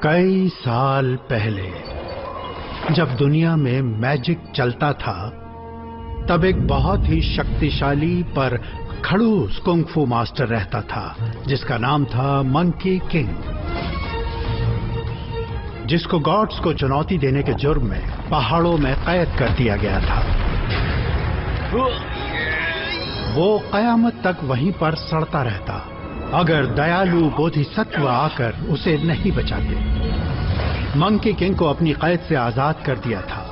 कई साल पहले जब दुनिया में मैजिक चलता था, तब एक बहुत ही शक्तिशाली पर खड़ूस कुंग फू मास्टर रहता था जिसका नाम था मंकी किंग, जिसको गॉड्स को चुनौती देने के जुर्म में पहाड़ों में कैद कर दिया गया था। वो कयामत तक वहीं पर सड़ता रहता अगर दयालु बोधिसत्व आकर उसे नहीं बचाते। मंकी किंग को अपनी कैद से आजाद कर दिया था।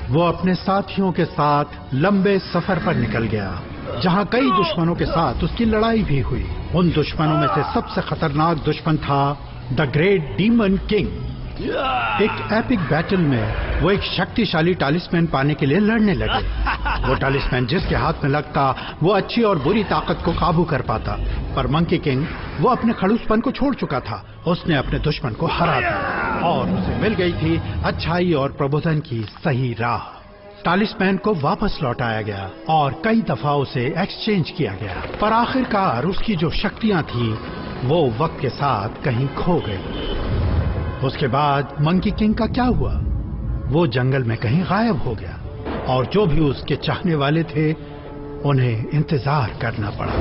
वो अपने साथियों के साथ लंबे सफर पर निकल गया, जहां कई दुश्मनों के साथ उसकी लड़ाई भी हुई। उन दुश्मनों में से सबसे खतरनाक दुश्मन था द ग्रेट डीमन किंग। एक एपिक बैटल में वो एक शक्तिशाली टालिस्मैन पाने के लिए लड़ने लगे। वो टालिस्मैन जिसके हाथ में लगता वो अच्छी और बुरी ताकत को काबू कर पाता, पर मंकी किंग वो अपने खड़ूसपन को छोड़ चुका था। उसने अपने दुश्मन को हरा दिया और उसे मिल गई थी अच्छाई और प्रबोधन की सही राह। टालिस्मैन को वापस लौटाया गया और कई दफा उसे एक्सचेंज किया गया, पर आखिरकार उसकी जो शक्तियां थी वो वक्त के साथ कहीं खो गई। उसके बाद मंकी किंग का क्या हुआ? वो जंगल में कहीं गायब हो गया और जो भी उसके चाहने वाले थे उन्हें इंतजार करना पड़ा,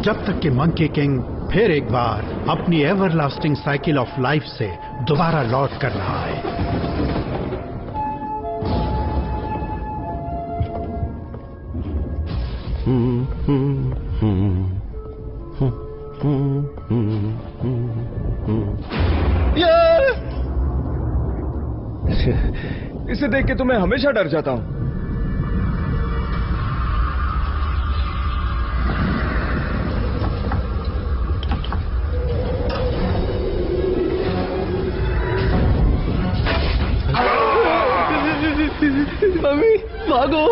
जब तक कि मंकी किंग फिर एक बार अपनी एवरलास्टिंग साइकिल ऑफ लाइफ से दोबारा लौट कर रहा है। इसे देख के तो मैं हमेशा डर जाता हूं। मम्मी भागो।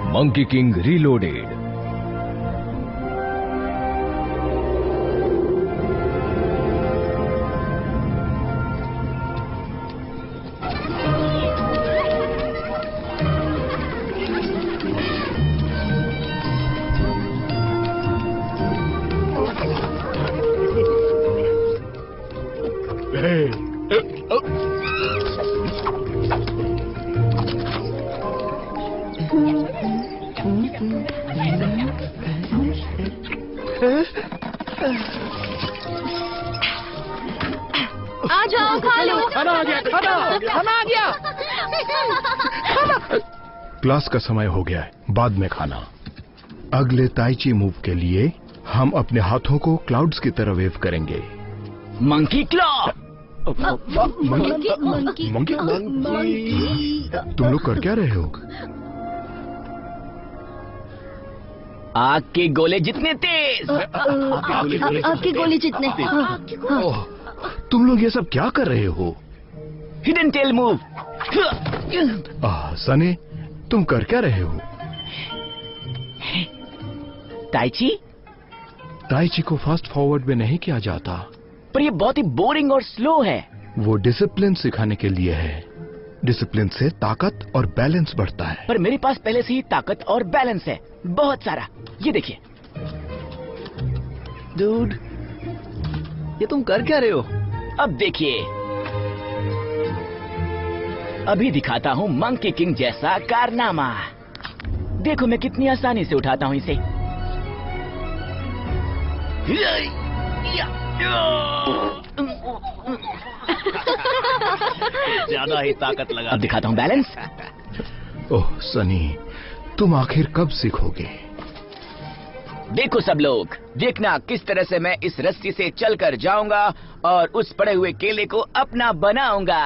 Monkey king reloaded. आ जाओ, खा लो। खाना आ गया, खाना आ गया। क्लास का समय हो गया है, बाद में खाना। अगले ताइची मूव के लिए हम अपने हाथों को क्लाउड्स की तरह वेव करेंगे। Monkey claw. मंकी तुम लोग कर क्या रहे हो? आग के गोले जितने तेज। आपके गोले जितने। ओह, तुम लोग ये सब क्या कर रहे हो? Hidden tell move. सनी, तुम कर क्या रहे हो? ताइची? ताइची को फास्ट फॉरवर्ड में नहीं किया जाता, पर ये बहुत ही बोरिंग और स्लो है। वो डिसिप्लिन सिखाने के लिए है। डिसिप्लिन से ताकत और बैलेंस बढ़ता है। पर मेरे पास पहले से ही ताकत और बैलेंस है, बहुत सारा। ये देखिए। डूड, ये तुम कर क्या रहे हो? अब देखिए, अभी दिखाता हूँ मंकी किंग जैसा कारनामा। देखो मैं कितनी आसानी से उठाता हूँ इसे। ज्यादा ही ताकत लगा। अब दिखाता हूँ बैलेंस। ओह सनी, तुम आखिर कब सीखोगे? देखो सब लोग, देखना किस तरह से मैं इस रस्सी से चलकर जाऊंगा और उस पड़े हुए केले को अपना बनाऊंगा।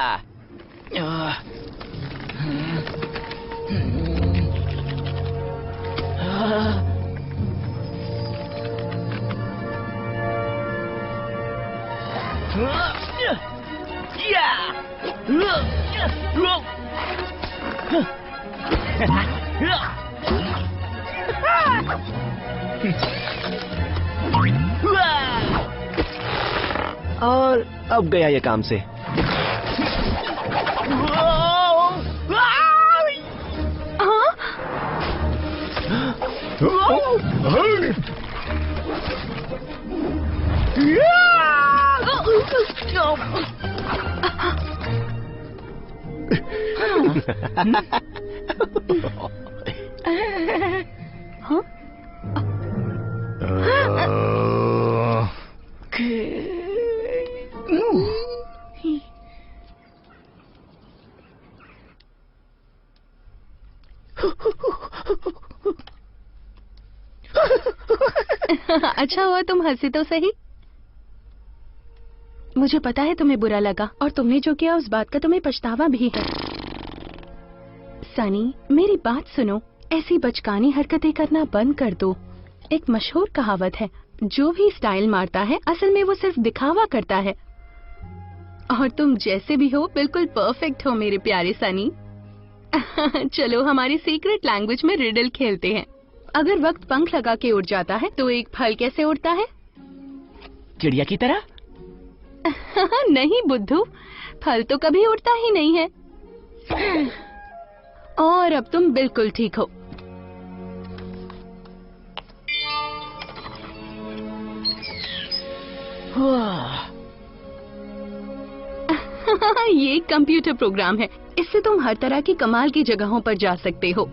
और अब गया ये काम से। अच्छा हुआ तुम हंसी तो सही। मुझे पता है तुम्हें बुरा लगा और तुमने जो किया उस बात का तुम्हें पछतावा भी है। सनी मेरी बात सुनो, ऐसी बचकानी हरकतें करना बंद कर दो। एक मशहूर कहावत है, जो भी स्टाइल मारता है असल में वो सिर्फ दिखावा करता है। और तुम जैसे भी हो बिल्कुल परफेक्ट हो मेरे प्यारे सनी। चलो हमारी सीक्रेट लैंग्वेज में रिडल खेलते हैं। अगर वक्त पंख लगा के उड़ जाता है तो एक फल कैसे उड़ता है? चिड़िया की तरह? नहीं बुद्धू, फल तो कभी उड़ता ही नहीं है। और अब तुम बिल्कुल ठीक हो। ये एक कंप्यूटर प्रोग्राम है, इससे तुम हर तरह की कमाल की जगहों पर जा सकते हो।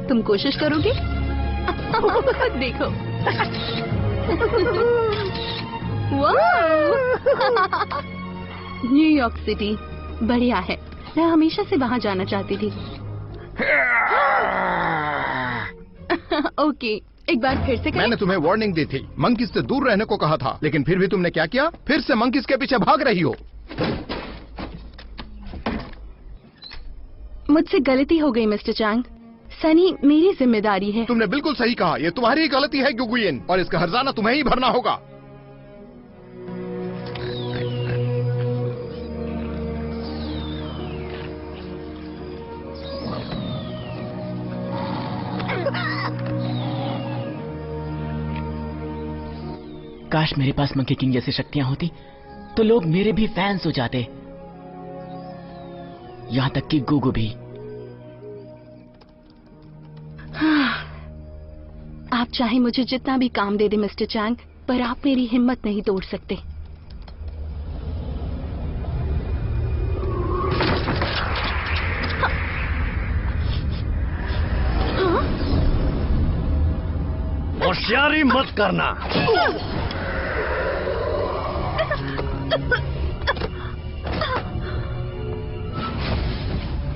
तुम कोशिश करोगे? देखो। न्यूयॉर्क सिटी बढ़िया है, मैं हमेशा से वहाँ जाना चाहती थी। ओके, एक बार फिर से करें? मैंने तुम्हें वार्निंग दी थी, मंकीज से दूर रहने को कहा था, लेकिन फिर भी तुमने क्या किया? फिर से मंकीज के पीछे भाग रही हो। मुझसे गलती हो गई मिस्टर चैंग। सनी मेरी जिम्मेदारी है। तुमने बिल्कुल सही कहा, ये तुम्हारी गलती है गुगुयन, और इसका हर्जाना तुम्हें ही भरना होगा। काश मेरे पास मंकी किंग जैसी शक्तियां होती तो लोग मेरे भी फैंस हो जाते, यहां तक कि गुगु भी। आप चाहे मुझे जितना भी काम दे दे मिस्टर चैंग, पर आप मेरी हिम्मत नहीं तोड़ सकते। होशियारी मत करना।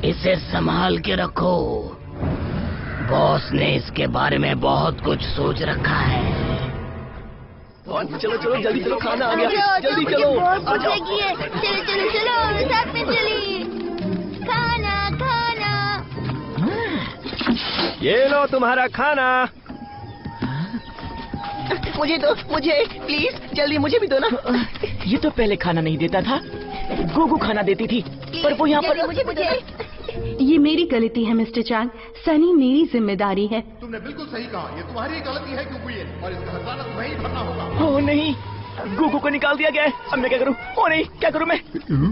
इसे संभाल के रखो, बॉस ने इसके बारे में बहुत कुछ सोच रखा है। चलो चलो जल्दी चलो, खाना आ गया, जल्दी चलो। चलो चलो चलो साथ में चलिए। खाना खाना। ये लो तुम्हारा खाना। मुझे दो, मुझे प्लीज, जल्दी मुझे भी दो ना। ये तो पहले खाना नहीं देता था, गुगु खाना देती थी, पर वो यहाँ पर। मुझे ये मेरी गलती है मिस्टर चैंग, सनी मेरी जिम्मेदारी है। तुमने बिल्कुल सही कहा, ये तुम्हारी गलती है गुगुयन, और इसका हर्जाना तुम्हें ही भरना होगा। ओ नहीं, गुगु को निकाल दिया गया है। अब मैं क्या करूं? ओ नहीं, क्या करूं मैं?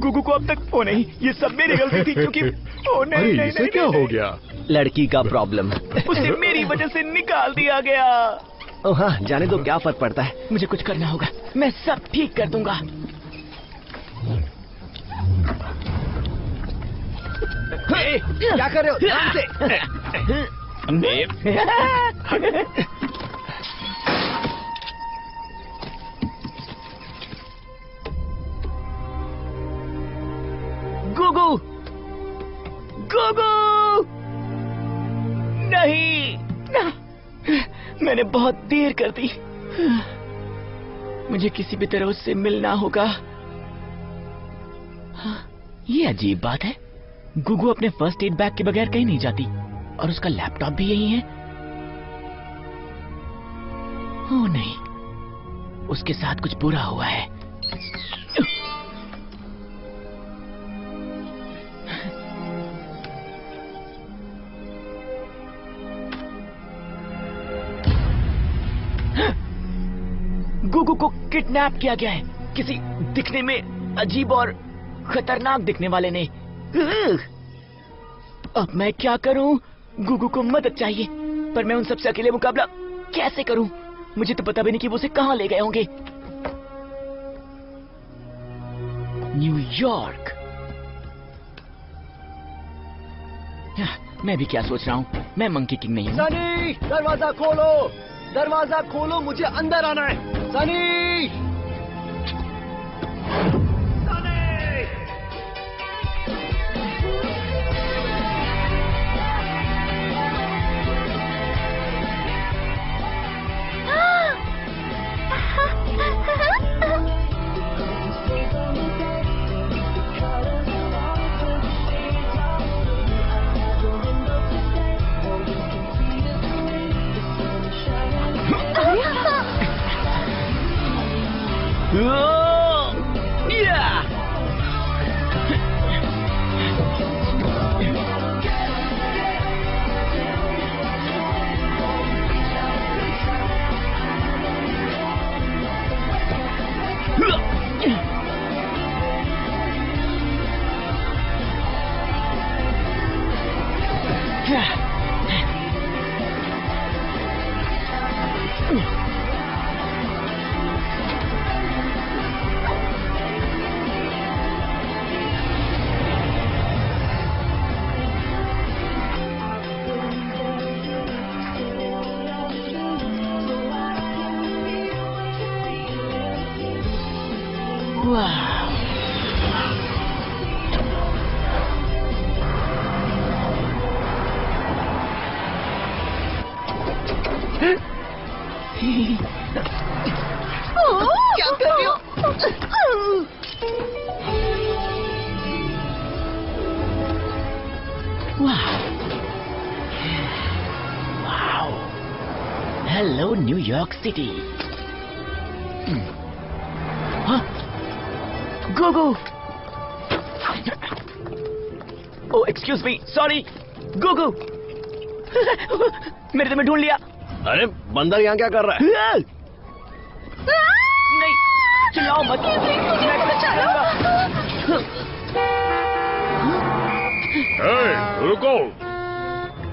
गुगु को अब तक, ओ नहीं, ये सब मेरी गलती थी, क्योंकि ओ नहीं नहीं इसे क्या हो गया? लड़की का प्रॉब्लम। उसे मेरी वजह से निकाल दिया गया। ओह हाँ, जाने दो, क्या फर्क पड़ता है। मुझे कुछ करना होगा, मैं सब ठीक कर दूंगा। क्या कर रहे हो? ध्यान से। गुगु, गुगु, नहीं, मैंने बहुत देर कर दी। मुझे किसी भी तरह उससे मिलना होगा। ये अजीब बात है, गुगु अपने फर्स्ट एड बैग के बगैर कहीं नहीं जाती, और उसका लैपटॉप भी यही है। ओह नहीं, उसके साथ कुछ बुरा हुआ है। गुगु को किडनैप किया गया है किसी दिखने में अजीब और खतरनाक दिखने वाले ने। अब मैं क्या करूं? गुगु को मदद चाहिए, पर मैं उन सबसे अकेले मुकाबला कैसे करूं? मुझे तो पता भी नहीं कि वो उसे कहां ले गए होंगे। न्यूयॉर्क। मैं भी क्या सोच रहा हूं, मैं मंकी किंग नहीं हूं। सनी, दरवाजा खोलो, दरवाजा खोलो, मुझे अंदर आना है। सनी, क्या कर रही हो? Hello New York city. गुगु। ओह एक्सक्यूज मी, सॉरी गुगु। मेरे तुम्हें ढूंढ लिया। अरे बंदर यहाँ क्या कर रहा है? नहीं, चिल्लाओ मत। रुको,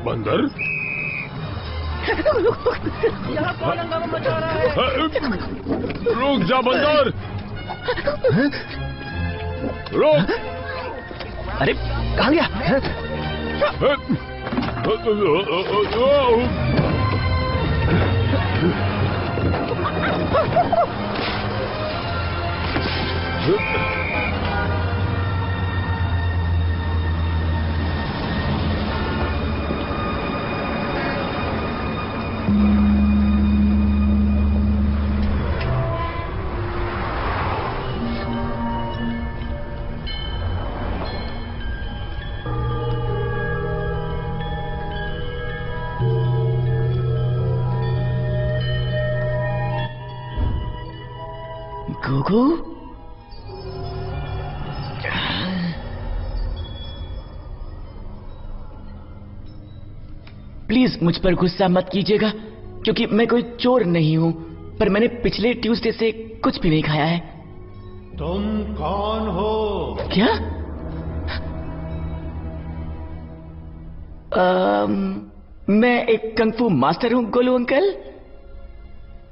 बंदर। यहाँ कौन हंगामा मचा रहा है? रुक जा बंदर, रुक। अरे कहाँ गया? गुगु? प्लीज मुझ पर गुस्सा मत कीजिएगा, क्योंकि मैं कोई चोर नहीं हूं, पर मैंने पिछले ट्यूसडे से कुछ भी नहीं खाया है। तुम कौन हो? क्या? मैं एक कंगफू मास्टर हूं गोलू अंकल।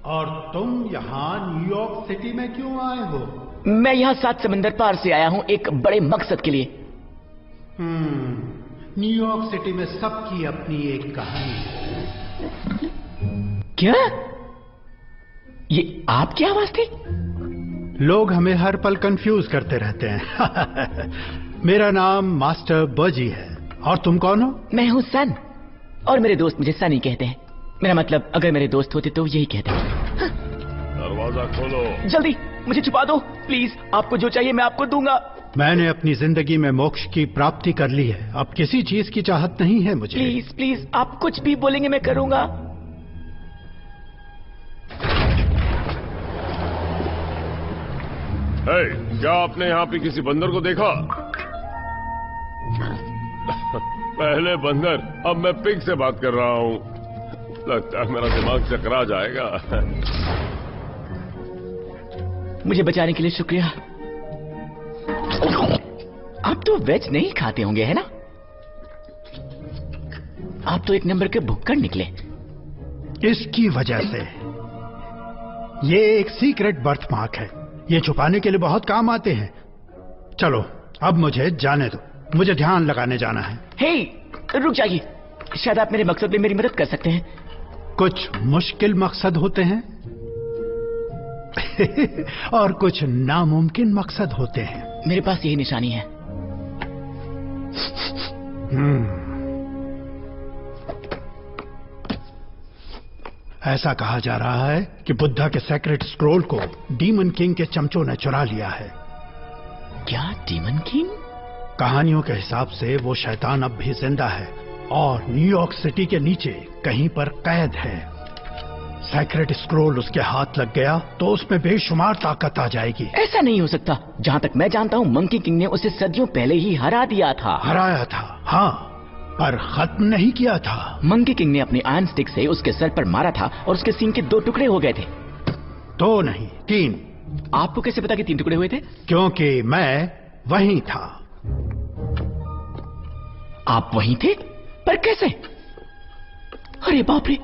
और तुम यहाँ न्यूयॉर्क सिटी में क्यों आए हो? मैं यहाँ 7 समंदर पार से आया हूँ एक बड़े मकसद के लिए। न्यूयॉर्क सिटी में सबकी अपनी एक कहानी है। क्या? ये आपकी आवाज थी? लोग हमें हर पल कंफ्यूज करते रहते हैं। मेरा नाम मास्टर बर्जी है। और तुम कौन हो? मैं हूँ सन, और मेरे दोस्त मुझे सनी कहते हैं। मेरा मतलब अगर मेरे दोस्त होते तो यही कहते। दरवाजा खोलो। जल्दी, मुझे छुपा दो प्लीज। आपको जो चाहिए मैं आपको दूंगा। मैंने अपनी जिंदगी में मोक्ष की प्राप्ति कर ली है, अब किसी चीज की चाहत नहीं है मुझे। प्लीज प्लीज, आप कुछ भी बोलेंगे मैं करूंगा। क्या आपने यहाँ पे किसी बंदर को देखा? पहले बंदर, अब मैं पिग से बात कर रहा हूँ। लगता है मेरा दिमाग चकरा जाएगा। मुझे बचाने के लिए शुक्रिया। आप तो वेज नहीं खाते होंगे, है ना? आप तो एक नंबर के भुक्कड़ निकले। इसकी वजह से ये एक सीक्रेट बर्थ मार्क है। ये छुपाने के लिए बहुत काम आते हैं। चलो अब मुझे जाने दो, मुझे ध्यान लगाने जाना है। हे, रुक जाइए। शायद आप मेरे मकसद में मेरी मदद कर सकते हैं। कुछ मुश्किल मकसद होते हैं और कुछ नामुमकिन मकसद होते हैं। मेरे पास यही निशानी है। ऐसा कहा जा रहा है कि बुद्धा के सेक्रेट स्क्रोल को डीमन किंग के चमचों ने चुरा लिया है। क्या डीमन किंग? कहानियों के हिसाब से वो शैतान अब भी जिंदा है और न्यूयॉर्क सिटी के नीचे कहीं पर कैद है। सेक्रेट स्क्रोल उसके हाथ लग गया तो उसमें बेशुमार ताकत आ जाएगी। ऐसा नहीं हो सकता। जहाँ तक मैं जानता हूँ, मंकी किंग ने उसे सदियों पहले ही हरा दिया था। हराया था, हाँ, पर खत्म नहीं किया था। मंकी किंग ने अपनी आयरन स्टिक से उसके सर पर मारा था और उसके सींग के 2 टुकड़े हो गए थे। 2 नहीं 3। आपको कैसे पता कि 3 टुकड़े हुए थे? क्योंकि मैं वहीं था। आप वहीं थे? पर कैसे? अरे बाप रे,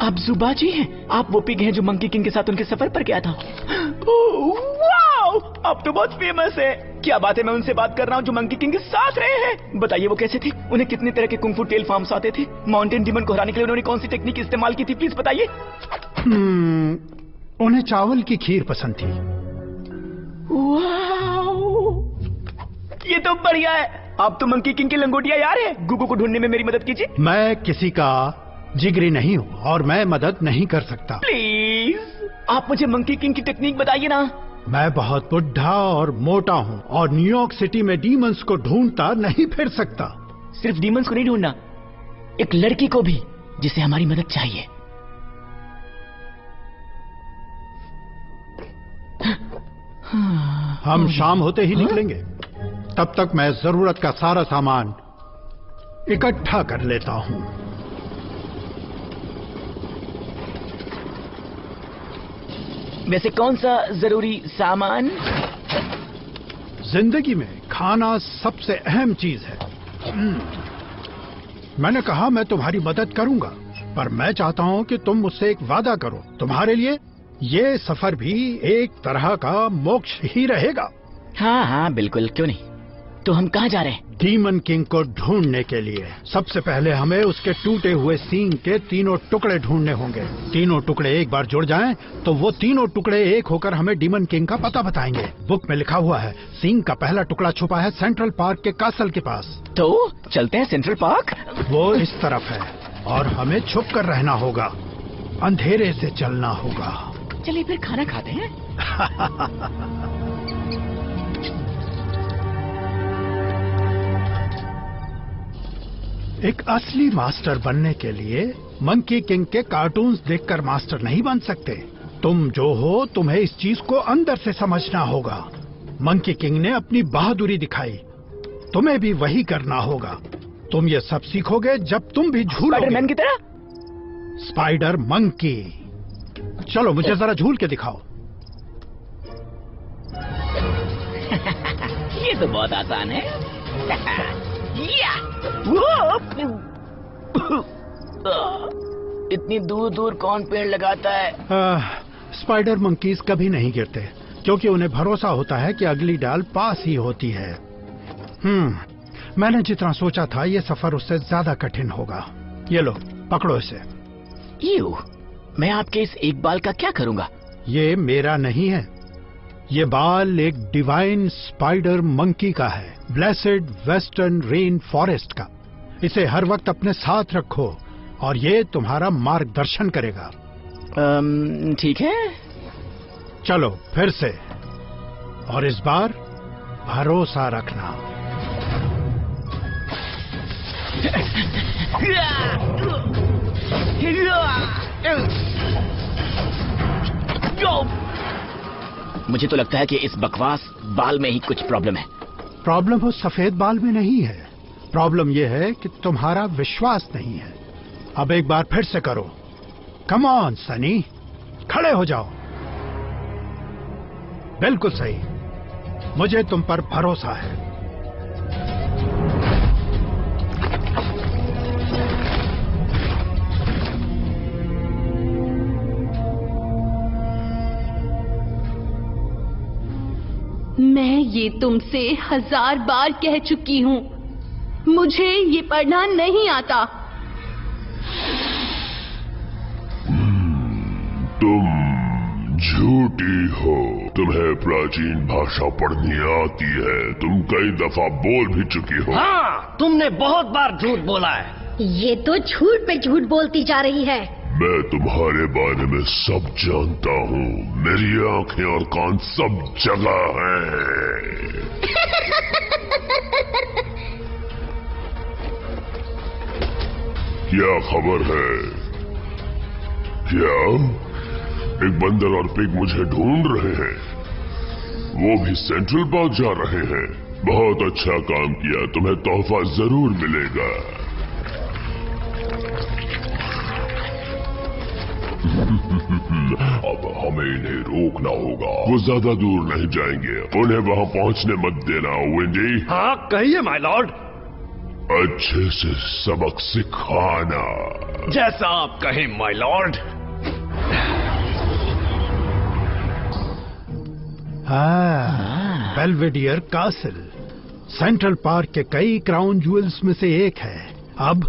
आप जुबाजी हैं। आप वो पिग हैं जो मंकी किंग के साथ उनके सफर पर गया था। ओह, वाओ, आप तो बहुत फेमस है। क्या बात है, मैं उनसे बात कर रहा हूँ जो मंकी किंग के साथ रहे हैं। बताइए वो कैसे थे? उन्हें कितने तरह के कुंग फू टेल फार्म्स आते थे? माउंटेन डीमन को हराने के लिए उन्होंने कौन सी टेक्निक इस्तेमाल की थी? प्लीज बताइए। उन्हें चावल की खीर पसंद थी। वाओ, ये तो बढ़िया है। आप तो मंकी किंग की लंगोटिया यार है। गुगु को ढूंढने में मेरी मदद कीजिए। मैं किसी का जिगरी नहीं हूँ और मैं मदद नहीं कर सकता। प्लीज, आप मुझे मंकी किंग की टेक्निक बताइए ना। मैं बहुत बुढ़ा और मोटा हूँ और न्यूयॉर्क सिटी में डीमंस को ढूंढता नहीं फिर सकता। सिर्फ डीमंस को नहीं ढूंढना, एक लड़की को भी जिसे हमारी मदद चाहिए। हम शाम होते ही निकलेंगे। तब तक मैं जरूरत का सारा सामान इकट्ठा कर लेता हूँ। वैसे कौन सा जरूरी सामान? जिंदगी में खाना सबसे अहम चीज है। मैंने कहा मैं तुम्हारी मदद करूंगा, पर मैं चाहता हूं कि तुम मुझसे एक वादा करो। तुम्हारे लिए ये सफर भी एक तरह का मोक्ष ही रहेगा। हाँ हाँ बिल्कुल, क्यों नहीं। तो हम कहाँ जा रहे हैं? डीमन किंग को ढूंढने के लिए। सबसे पहले हमें उसके टूटे हुए सींग के 3 टुकड़े ढूंढने होंगे। 3 टुकड़े एक बार जुड़ जाएं, तो वो 3 टुकड़े एक होकर हमें डीमन किंग का पता बताएंगे। बुक में लिखा हुआ है सींग का पहला टुकड़ा छुपा है सेंट्रल पार्क के कासल के पास। तो चलते हैं सेंट्रल पार्क। वो इस तरफ है और हमें छुप कर रहना होगा, अंधेरे से चलना होगा। चलिए फिर खाना खाते हैं। एक असली मास्टर बनने के लिए मंकी किंग के कार्टून्स देखकर मास्टर नहीं बन सकते। तुम जो हो, तुम्हें इस चीज को अंदर से समझना होगा। मंकी किंग ने अपनी बहादुरी दिखाई, तुम्हें भी वही करना होगा। तुम ये सब सीखोगे जब तुम भी झूलोगे। स्पाइडरमैन की तरह? Spider monkey. चलो मुझे जरा झूल के दिखाओ। ये तो बहुत आसान है। इतनी दूर दूर कौन पेड़ लगाता है? स्पाइडर मंकीज कभी नहीं गिरते, क्योंकि उन्हें भरोसा होता है कि अगली डाल पास ही होती है। मैंने जितना सोचा था ये सफर उससे ज्यादा कठिन होगा। ये लो, पकड़ो इसे। मैं आपके इस एक बाल का क्या करूंगा? ये मेरा नहीं है, ये बाल एक डिवाइन स्पाइडर मंकी का है, ब्लेसेड वेस्टर्न रेन फॉरेस्ट का। इसे हर वक्त अपने साथ रखो और ये तुम्हारा मार्गदर्शन करेगा। ठीक है। चलो फिर से, और इस बार भरोसा रखना। मुझे तो लगता है कि इस बकवास बाल में ही कुछ प्रॉब्लम है। प्रॉब्लम वो सफेद बाल में नहीं है, प्रॉब्लम ये है कि तुम्हारा विश्वास नहीं है। अब एक बार फिर से करो। कम ऑन सनी, खड़े हो जाओ। बिल्कुल सही, मुझे तुम पर भरोसा है। मैं ये तुमसे 1000 बार कह चुकी हूँ, मुझे ये पढ़ना नहीं आता। तुम झूठी हो। तुम्हें प्राचीन भाषा पढ़नी आती है, तुम कई दफा बोल भी चुकी हो। हाँ, तुमने बहुत बार झूठ बोला है। ये तो झूठ पे झूठ बोलती जा रही है। मैं तुम्हारे बारे में सब जानता हूँ, मेरी आंखें और कान सब जगह हैं। क्या खबर है? क्या एक बंदर और पिग मुझे ढूंढ रहे हैं? वो भी सेंट्रल पार्क जा रहे हैं। बहुत अच्छा काम किया, तुम्हें तोहफा जरूर मिलेगा। अब हमें इन्हें रोकना होगा, वो ज्यादा दूर नहीं जाएंगे। उन्हें वहां पहुंचने मत देना विंडी। हाँ कहिए माय लॉर्ड। अच्छे से सबक सिखाना। जैसा आप कहें माय लॉर्ड। हाँ, बेल्वेडियर कासल सेंट्रल पार्क के कई क्राउन ज्वेल्स में से एक है। अब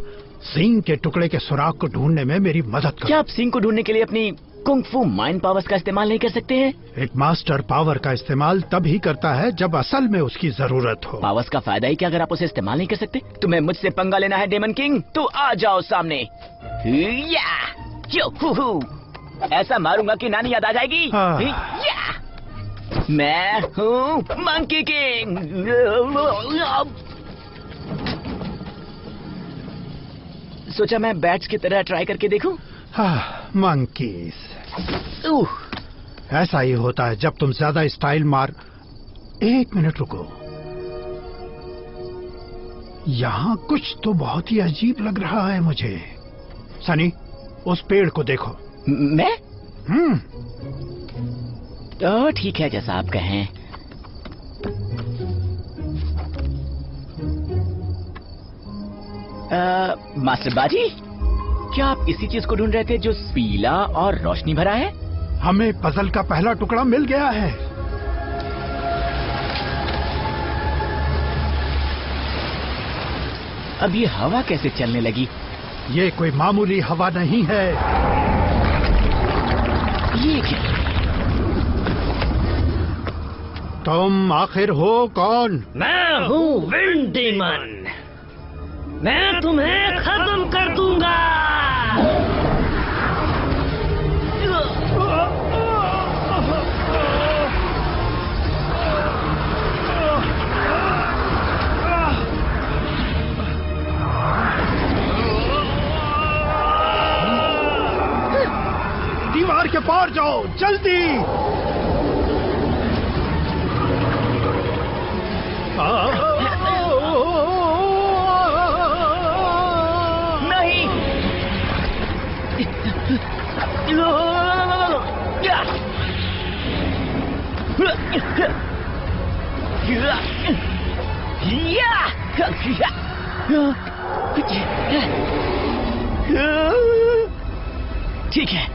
सिंह के टुकड़े के सुराग को ढूंढने में मेरी मदद करो। क्या आप सिंह को ढूंढने के लिए अपनी कुंग-फू माइंड पावर्स का इस्तेमाल नहीं कर सकते हैं? एक मास्टर पावर का इस्तेमाल तभी करता है जब असल में उसकी जरूरत हो। पावर्स का फायदा ही क्या अगर आप उसे इस्तेमाल नहीं कर सकते? तुम्हें मुझसे पंगा लेना है डेमन किंग, तो आ जाओ सामने। ऐसा मारूंगा कि नानी याद आ जाएगी। मैं हूँ मंकी किंग। सोचा मैं बैट्स की तरह ट्राई करके देखूं। मंकीज, ऐसा ही होता है जब तुम ज्यादा स्टाइल मार। 1 मिनट रुको, यहाँ कुछ तो बहुत ही अजीब लग रहा है मुझे। सनी, उस पेड़ को देखो। मैं? तो ठीक है, जैसा आप कहें। मास्टर बाजी, क्या आप इसी चीज को ढूंढ रहे थे जो पीला और रोशनी भरा है? हमें पजल का पहला टुकड़ा मिल गया है। अब ये हवा कैसे चलने लगी? ये कोई मामूली हवा नहीं है। ये क्या? तुम आखिर हो कौन? मैं हूँ विंड डीमन। मैं तुम्हें खत्म कर दूंगा। दीवार के पार जाओ, जल्दी। नहीं। ठीक है,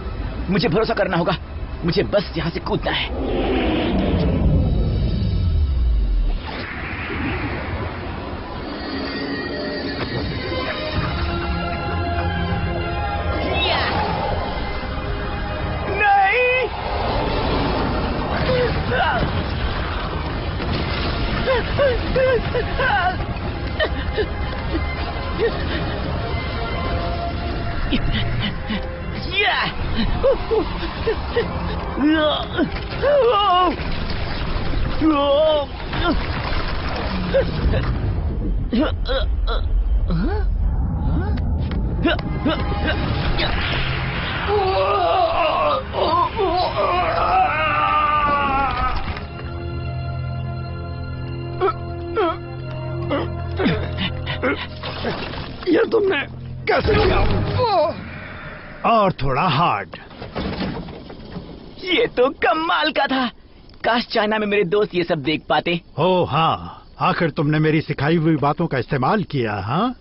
मुझे भरोसा करना होगा। मुझे बस यहाँ से कूदना है। और थोड़ा हार्ड। ये तो कमाल का था। काश चाइना में मेरे दोस्त ये सब देख पाते। ओ हाँ, आखिर तुमने मेरी सिखाई हुई बातों का इस्तेमाल किया। हाँ,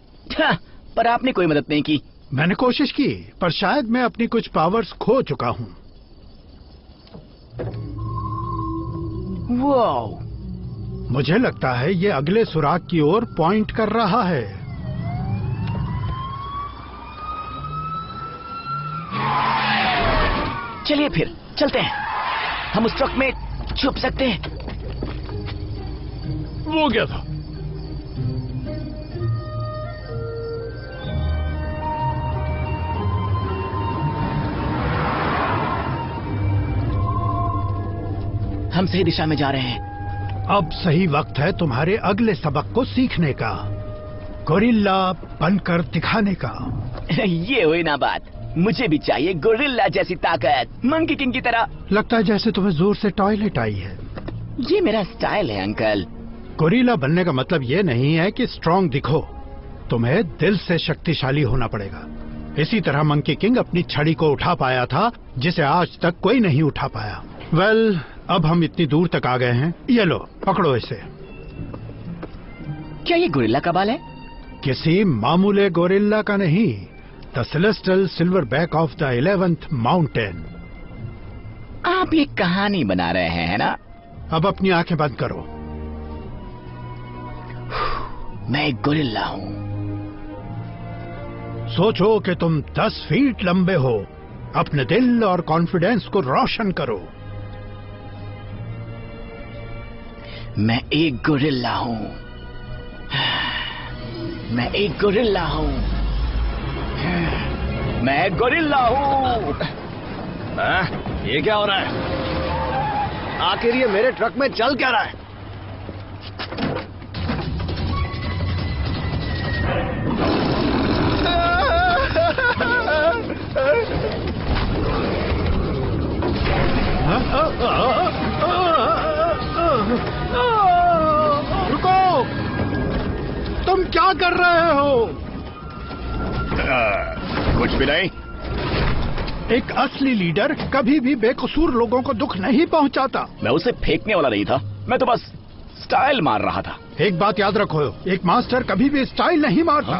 पर आपने कोई मदद नहीं की। मैंने कोशिश की, पर शायद मैं अपनी कुछ पावर्स खो चुका हूँ। वाओ, मुझे लगता है ये अगले सुराग की ओर पॉइंट कर रहा है। चलिए फिर चलते हैं। हम उस ट्रक में छुप सकते हैं। वो क्या था? हम सही दिशा में जा रहे हैं। अब सही वक्त है तुम्हारे अगले सबक को सीखने का, गोरिल्ला बनकर दिखाने का। ये हुई ना बात। मुझे भी चाहिए गोरिल्ला जैसी ताकत, मंकी किंग की तरह। लगता है जैसे तुम्हें जोर से टॉयलेट आई है। ये मेरा स्टाइल है अंकल। गोरिल्ला बनने का मतलब ये नहीं है कि स्ट्रांग दिखो, तुम्हें दिल से शक्तिशाली होना पड़ेगा। इसी तरह मंकी किंग अपनी छड़ी को उठा पाया था जिसे आज तक कोई नहीं उठा पाया। वेल, अब हम इतनी दूर तक आ गए हैं। ये लो, पकड़ो इसे। क्या ये गोरिल्ला का बाल है? किसी मामूले गोरिल्ला का नहीं, the celestial silverback of the 11th mountain. आप ये कहानी बना रहे हैं, है ना? अब अपनी आंखें बंद करो। मैं एक गोरिल्ला हूँ। सोचो कि तुम 10 फीट लंबे हो। अपने दिल और कॉन्फिडेंस को रोशन करो। मैं एक गोरिल्ला हूँ। मैं एक गोरिल्ला हूँ। मैं एक गोरिल्ला हूँ। ये क्या हो रहा है? आखिर ये मेरे ट्रक में चल क्या रहा है? रुको, तुम क्या कर रहे हो? कुछ भी नहीं। एक असली लीडर कभी भी बेकसूर लोगों को दुख नहीं पहुंचाता। मैं उसे फेंकने वाला नहीं था, मैं तो बस स्टाइल मार रहा था। एक बात याद रखो, एक मास्टर कभी भी स्टाइल नहीं मारता।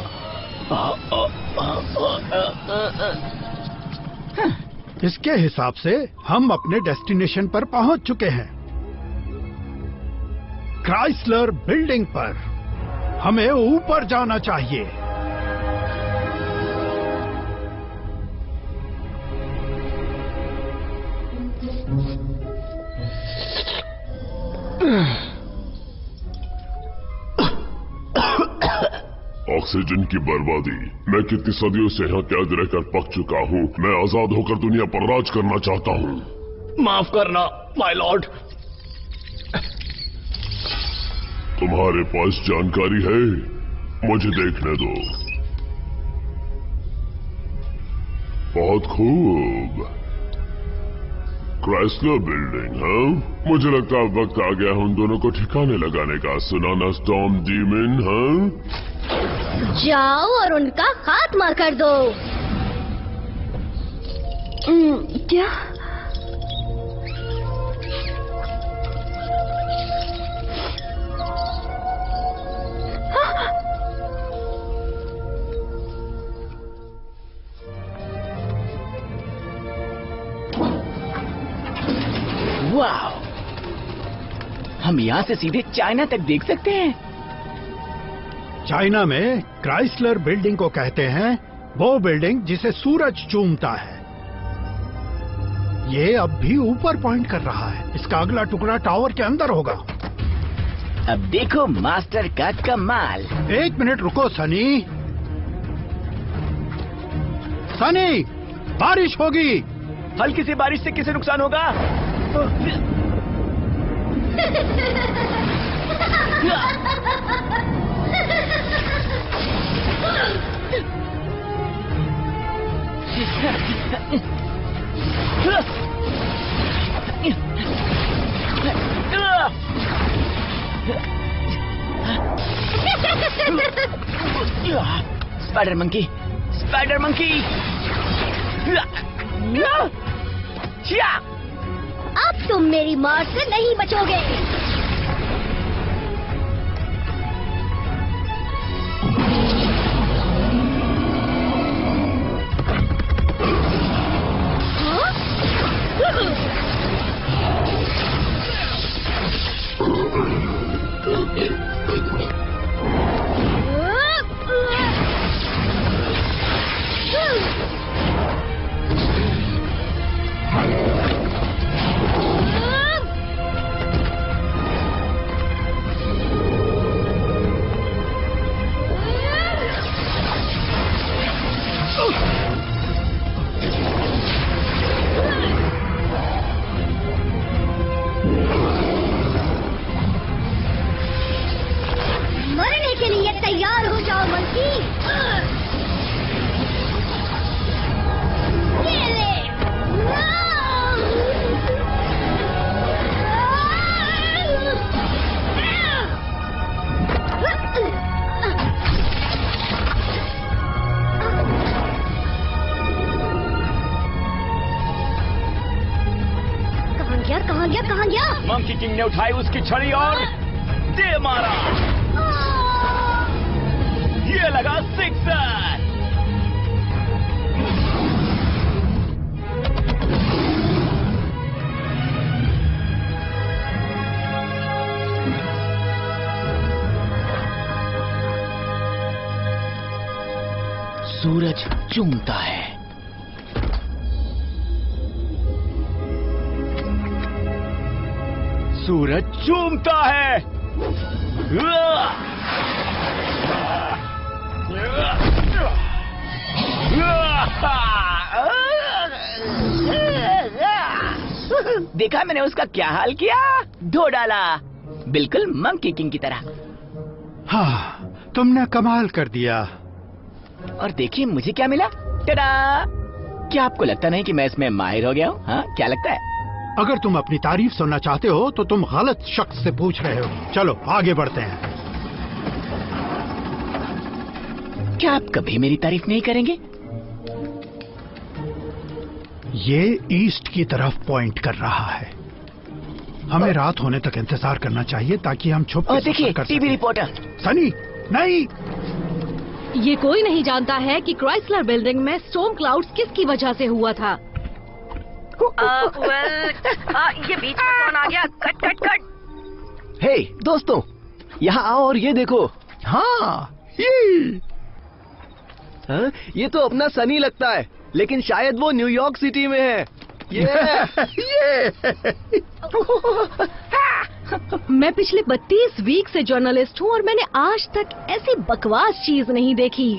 इसके हिसाब से हम अपने डेस्टिनेशन पर पहुंच चुके हैं, क्राइसलर बिल्डिंग पर। हमें ऊपर जाना चाहिए। ऑक्सीजन की बर्बादी। मैं कितनी सदियों से यहाँ कैद रहकर पक चुका हूँ। मैं आजाद होकर दुनिया पर राज करना चाहता हूँ। माफ करना माय लॉर्ड। तुम्हारे पास जानकारी है? मुझे देखने दो। बहुत खूब। क्राइसलर बिल्डिंग, हाँ? मुझे लगता है वक्त आ गया है उन दोनों को ठिकाने लगाने का। सुनाना स्टॉर्म डीमन, हाँ? जाओ और उनका खात्मा कर दो। क्या? वाह, हम यहाँ से सीधे चाइना तक देख सकते हैं। चाइना में क्राइसलर बिल्डिंग को कहते हैं वो बिल्डिंग जिसे सूरज चूमता है। ये अब भी ऊपर पॉइंट कर रहा है। इसका अगला टुकड़ा टावर के अंदर होगा। अब देखो मास्टर का कमाल। 1 मिनट रुको सनी। सनी, बारिश होगी। हल्की सी बारिश से किसे नुकसान होगा? Spider monkey, spider monkey. अब तुम मेरी मार से नहीं बचोगे। मरने के लिए तैयार हो जाओ मंकी। ये ले। कहाँ गया? मंकी किंग ने उठाई उसकी छड़ी और दे मारा। ये लगा सिक्सर। सूरज चूमता है। सूरज चूमता है। देखा मैंने उसका क्या हाल किया? धो डाला, बिल्कुल मंकी किंग की तरह। हाँ, तुमने कमाल कर दिया। और देखिए मुझे क्या मिला। टडा! क्या आपको लगता नहीं कि मैं इसमें माहिर हो गया हूँ? हाँ, क्या लगता है? अगर तुम अपनी तारीफ सुनना चाहते हो तो तुम गलत शख्स से पूछ रहे हो। चलो आगे बढ़ते हैं। क्या आप कभी मेरी तारीफ नहीं करेंगे? ये ईस्ट की तरफ पॉइंट कर रहा है। हमें रात होने तक इंतजार करना चाहिए ताकि हम छुप और देखिए टीवी रिपोर्टर। सनी, नहीं। ये कोई नहीं जानता है कि क्राइसलर बिल्डिंग में स्टॉर्म क्लाउड्स किसकी वजह से हुआ था। ये बीच में कौन आ गया? Cut cut cut. हे दोस्तों, यहाँ आओ और ये देखो। हाँ, ये तो अपना सनी लगता है, लेकिन शायद वो न्यूयॉर्क सिटी में है। मैं पिछले 32 वीक से जर्नलिस्ट हूँ और मैंने आज तक ऐसी बकवास चीज नहीं देखी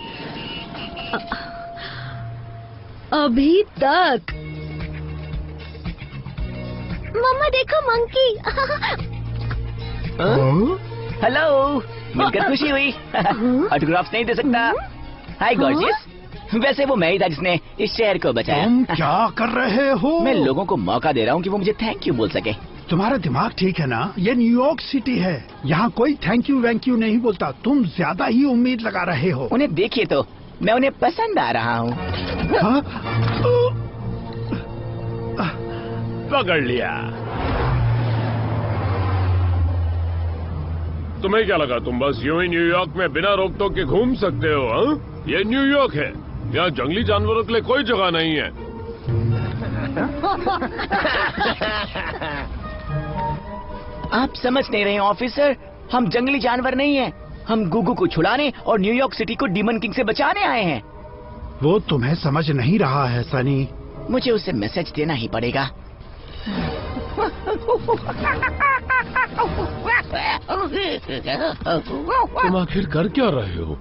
अभी तक। मम्मा देखो मंकी। हेलो, मिलकर खुशी हुई। ऑटोग्राफ्स नहीं दे सकता। हाय गॉर्जियस। वैसे वो मैं ही था जिसने इस शहर को बचाया। तुम क्या कर रहे हो? मैं लोगों को मौका दे रहा हूँ कि वो मुझे थैंक यू बोल सके। तुम्हारा दिमाग ठीक है ना? ये न्यूयॉर्क सिटी है, यहाँ कोई थैंक यू वैंक यू नहीं बोलता। तुम ज्यादा ही उम्मीद लगा रहे हो। उन्हें देखिए तो, मैं उन्हें पसंद आ रहा हूँ। पकड़ लिया। तुम्हें क्या लगा तुम बस यूं ही न्यूयॉर्क में बिना रोक टोक के घूम सकते हो? हाँ, ये न्यूयॉर्क है, यहाँ जंगली जानवरों के लिए कोई जगह नहीं है। आप समझ नहीं रहे ऑफिसर, हम जंगली जानवर नहीं हैं। हम गुगू को छुड़ाने और न्यूयॉर्क सिटी को डीमन किंग से बचाने आए हैं। वो तुम्हें समझ नहीं रहा है सनी। मुझे उसे मैसेज देना ही पड़ेगा। तुम आखिर कर क्या रहे हो?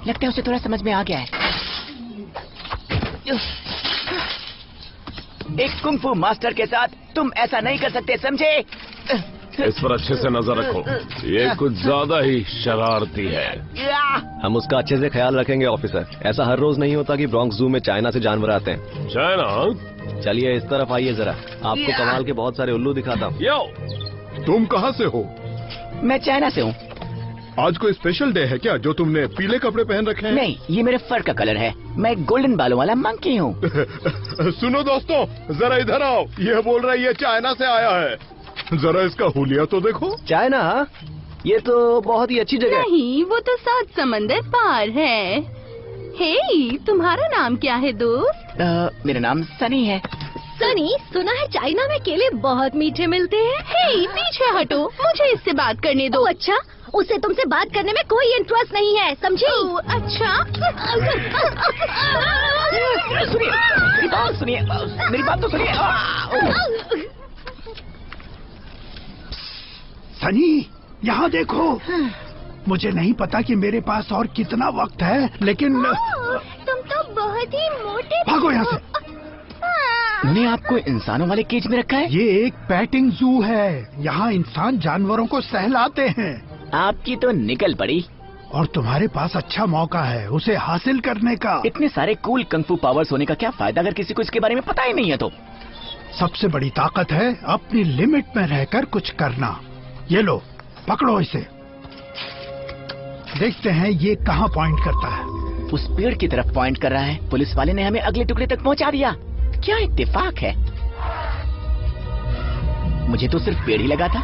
लगता है उसे थोड़ा समझ में आ गया है। एक कुंग फू मास्टर के साथ तुम ऐसा नहीं कर सकते, समझे? इस पर अच्छे से नजर रखो, ये कुछ ज्यादा ही शरारती है। हम उसका अच्छे से ख्याल रखेंगे ऑफिसर। ऐसा हर रोज नहीं होता कि ब्रॉन्क्स जू में चाइना से जानवर आते हैं। चाइना? चलिए इस तरफ आइए जरा, आपको कमाल के बहुत सारे उल्लू दिखाता हूँ। तुम कहाँ से हो? मैं चाइना से हूँ। आज कोई स्पेशल डे है क्या जो तुमने पीले कपड़े पहन रखे हैं? नहीं, ये मेरे फर का कलर है। मैं गोल्डन बालों वाला मंकी हूँ। सुनो दोस्तों, जरा इधर आओ। ये बोल रहा है ये चाइना से आया है। जरा इसका हुलिया तो देखो। चाइना? ये तो बहुत ही अच्छी जगह है। नहीं, वो तो 7 समंदर पार है। हे, तुम्हारा नाम क्या है दोस्त? मेरा नाम सनी है। सनी, सुना है चाइना में केले बहुत मीठे मिलते हैं। हे, पीछे हटो, मुझे इससे बात करने दो। अच्छा, उसे तुमसे बात करने में कोई इंटरेस्ट नहीं है, समझी? अच्छा। सुनिए, मेरी बात तो सुनिए। सनी, यहाँ देखो। मुझे नहीं पता कि मेरे पास और कितना वक्त है, लेकिन तुम तो बहुत ही मोटे। भागो यहाँ से। उन्हें आपको इंसानों वाले केज में रखा है? ये एक पेटिंग जू है। यहाँ इंसान जानवरों को सहलाते हैं। आपकी तो निकल पड़ी। और तुम्हारे पास अच्छा मौका है उसे हासिल करने का। इतने सारे कूल कंफू पावर्स होने का क्या फायदा अगर किसी को इसके बारे में पता ही नहीं है तो? सबसे बड़ी ताकत है अपनी लिमिट में रहकर कुछ करना। ये लो, पकड़ो इसे। देखते हैं ये कहाँ पॉइंट करता है। उस पेड़ की तरफ पॉइंट कर रहा है। पुलिस वाले ने हमें अगले टुकड़े तक पहुंचा दिया। क्या इत्तेफाक है। मुझे तो सिर्फ पेड़ ही लगा था।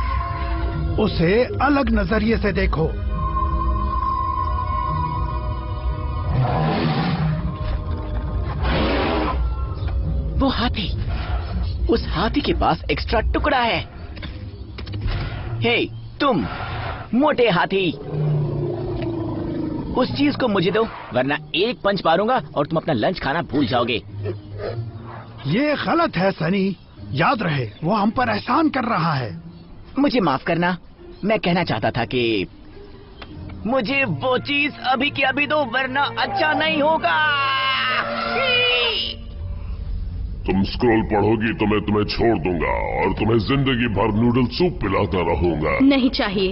उसे अलग नजरिए से देखो। वो हाथी, उस हाथी के पास एक्स्ट्रा टुकड़ा है। हे तुम मोटे हाथी, उस चीज को मुझे दो वरना एक पंच मारूंगा और तुम अपना लंच खाना भूल जाओगे। ये गलत है सनी, याद रहे वो हम पर एहसान कर रहा है। मुझे माफ करना, मैं कहना चाहता था कि मुझे वो चीज अभी की अभी दो वरना अच्छा नहीं होगा। तुम स्क्रॉल पढ़ोगी तो मैं तुम्हें छोड़ दूंगा और तुम्हें जिंदगी भर नूडल सूप पिलाता रहूंगा। नहीं चाहिए।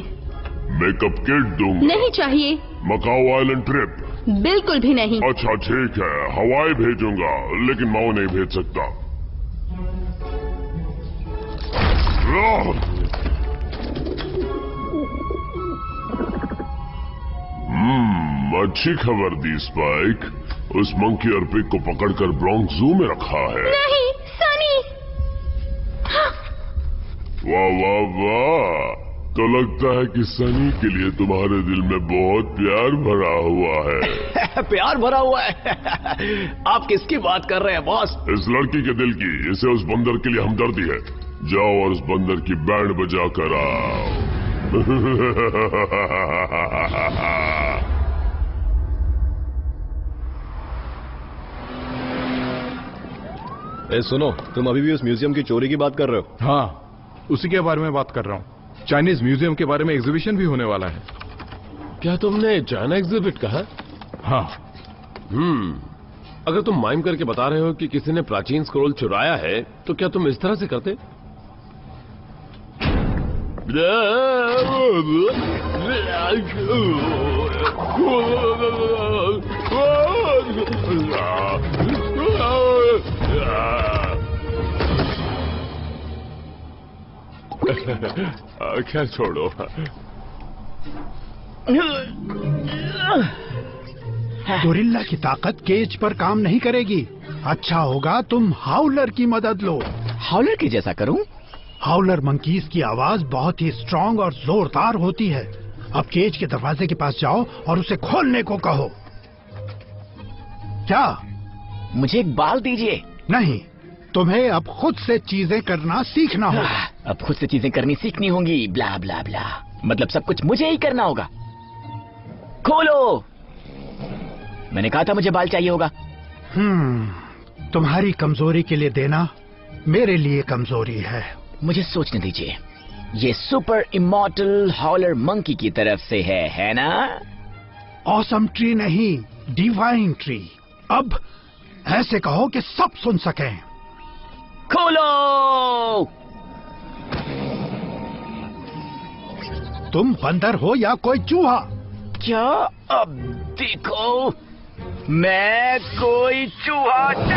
मेकअप किट दूंगा। नहीं चाहिए। Macao island trip. बिल्कुल भी नहीं। अच्छा ठीक है, हवाई भेजूंगा लेकिन माओ नहीं भेज सकता। अच्छी खबर दी स्पाइक। उस मंकी और पिग को पकड़कर ब्रॉन्क्स जू में रखा है। नहीं सनी। वाह वाह वाह, तो लगता है कि सनी के लिए तुम्हारे दिल में बहुत प्यार भरा हुआ है। प्यार भरा हुआ है? आप किसकी बात कर रहे हैं बॉस? इस लड़की के दिल की। इसे उस बंदर के लिए हमदर्दी है। जाओ और उस बंदर की बैंड बजा कर आओ। सुनो, तुम अभी भी उस म्यूजियम की चोरी की बात कर रहे हो? हाँ, उसी के बारे में बात कर रहा हूँ। चाइनीज म्यूजियम के बारे में एग्जीबिशन भी होने वाला है। क्या तुमने चाइना एग्जिबिट कहा? हाँ। अगर तुम माइम करके बता रहे हो कि किसी ने प्राचीन स्क्रोल चुराया है तो क्या तुम इस तरह से करते? खैर छोड़ो। गोरिल्ला की ताकत केज पर काम नहीं करेगी। अच्छा होगा तुम हाउलर की मदद लो। हाउलर की जैसा करूं? हाउलर मंकीज की आवाज बहुत ही स्ट्रांग और जोरदार होती है। अब केज के दरवाजे के पास जाओ और उसे खोलने को कहो। क्या? मुझे एक बाल दीजिए। नहीं, तुम्हें अब खुद से चीजें करना सीखना होगा। अब खुद से चीजें करनी सीखनी होंगी। ब्ला ब्ला ब्ला, मतलब सब कुछ मुझे ही करना होगा। खोलो। मैंने कहा था मुझे बाल चाहिए होगा। तुम्हारी कमजोरी के लिए देना मेरे लिए कमजोरी है। मुझे सोचने दीजिए। ये सुपर इमॉर्टल हॉलर मंकी की तरफ से है ना? ऑसम ट्री नहीं, डिवाइन ट्री। अब ऐसे कहो कि सब सुन सकें। खोलो। तुम बंदर हो या कोई चूहा? क्या? अब देखो, मैं कोई चूहा नहीं।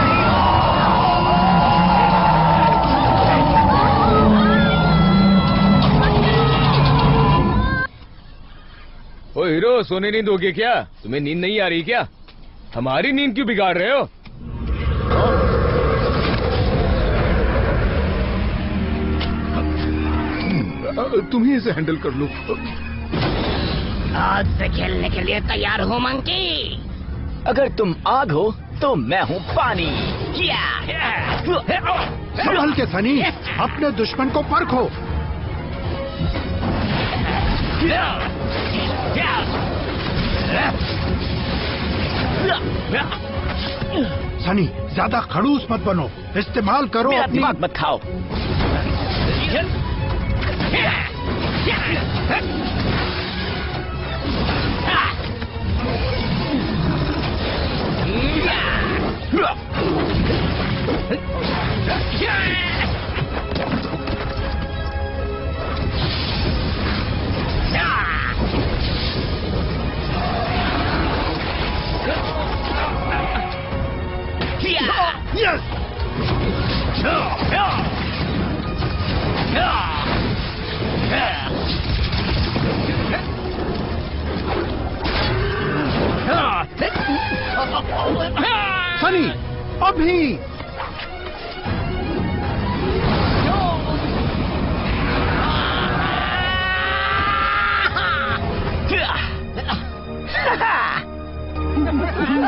ओ हीरो, सोने नींद होगी क्या? तुम्हें नींद नहीं आ रही क्या? हमारी नींद क्यों बिगाड़ रहे हो? तुम ही इसे हैंडल कर लो। आग से खेलने के लिए तैयार हो मंकी? अगर तुम आग हो तो मैं हूँ पानी। संभल के सनी, अपने दुश्मन को परखो। सनी, ज्यादा खड़ूस मत बनो, इस्तेमाल करो मेरा अपनी दिमाग मत खाओ। Yes! सनी, अभी!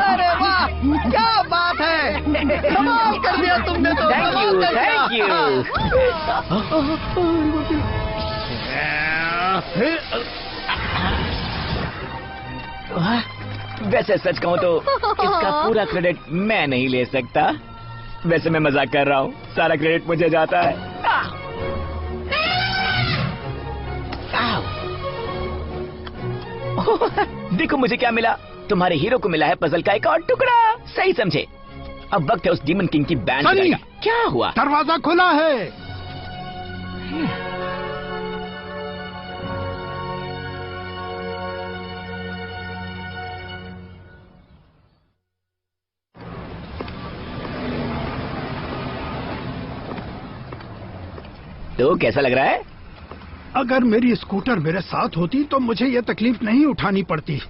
अरे वाह, क्या बात है! कमाल कर दिया तुमने तो। Thank you. वैसे सच कहूँ तो इसका पूरा क्रेडिट मैं नहीं ले सकता। वैसे मैं मजाक कर रहा हूँ, सारा क्रेडिट मुझे जाता है। देखो मुझे क्या मिला। तुम्हारे हीरो को मिला है पजल का एक और टुकड़ा। सही समझे। अब वक्त है उस डीमन किंग की बैंड बजाने का। क्या हुआ? दरवाजा खुला है। तो कैसा लग रहा है? अगर मेरी स्कूटर मेरे साथ होती तो मुझे ये तकलीफ नहीं उठानी पड़ती।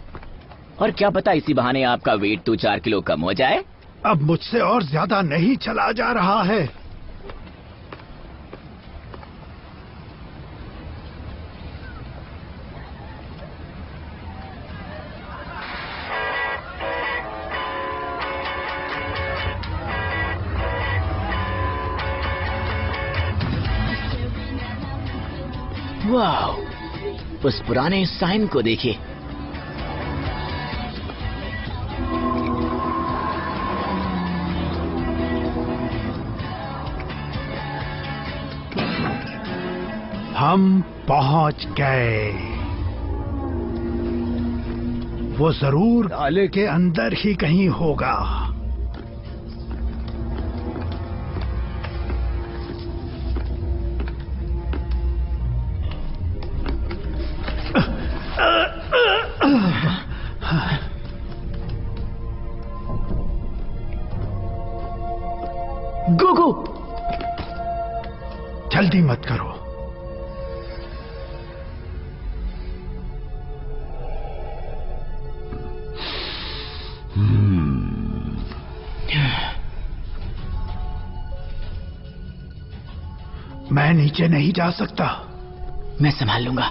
और क्या पता इसी बहाने आपका वेट 2-4 किलो कम हो जाए। अब मुझसे और ज्यादा नहीं चला जा रहा है। वाह, उस पुराने साइन को देखिए। हम पहुंच गए। वो जरूर ताले के अंदर ही कहीं होगा। गोगो, जल्दी मत करो। मैं नीचे नहीं जा सकता। मैं संभाल लूंगा।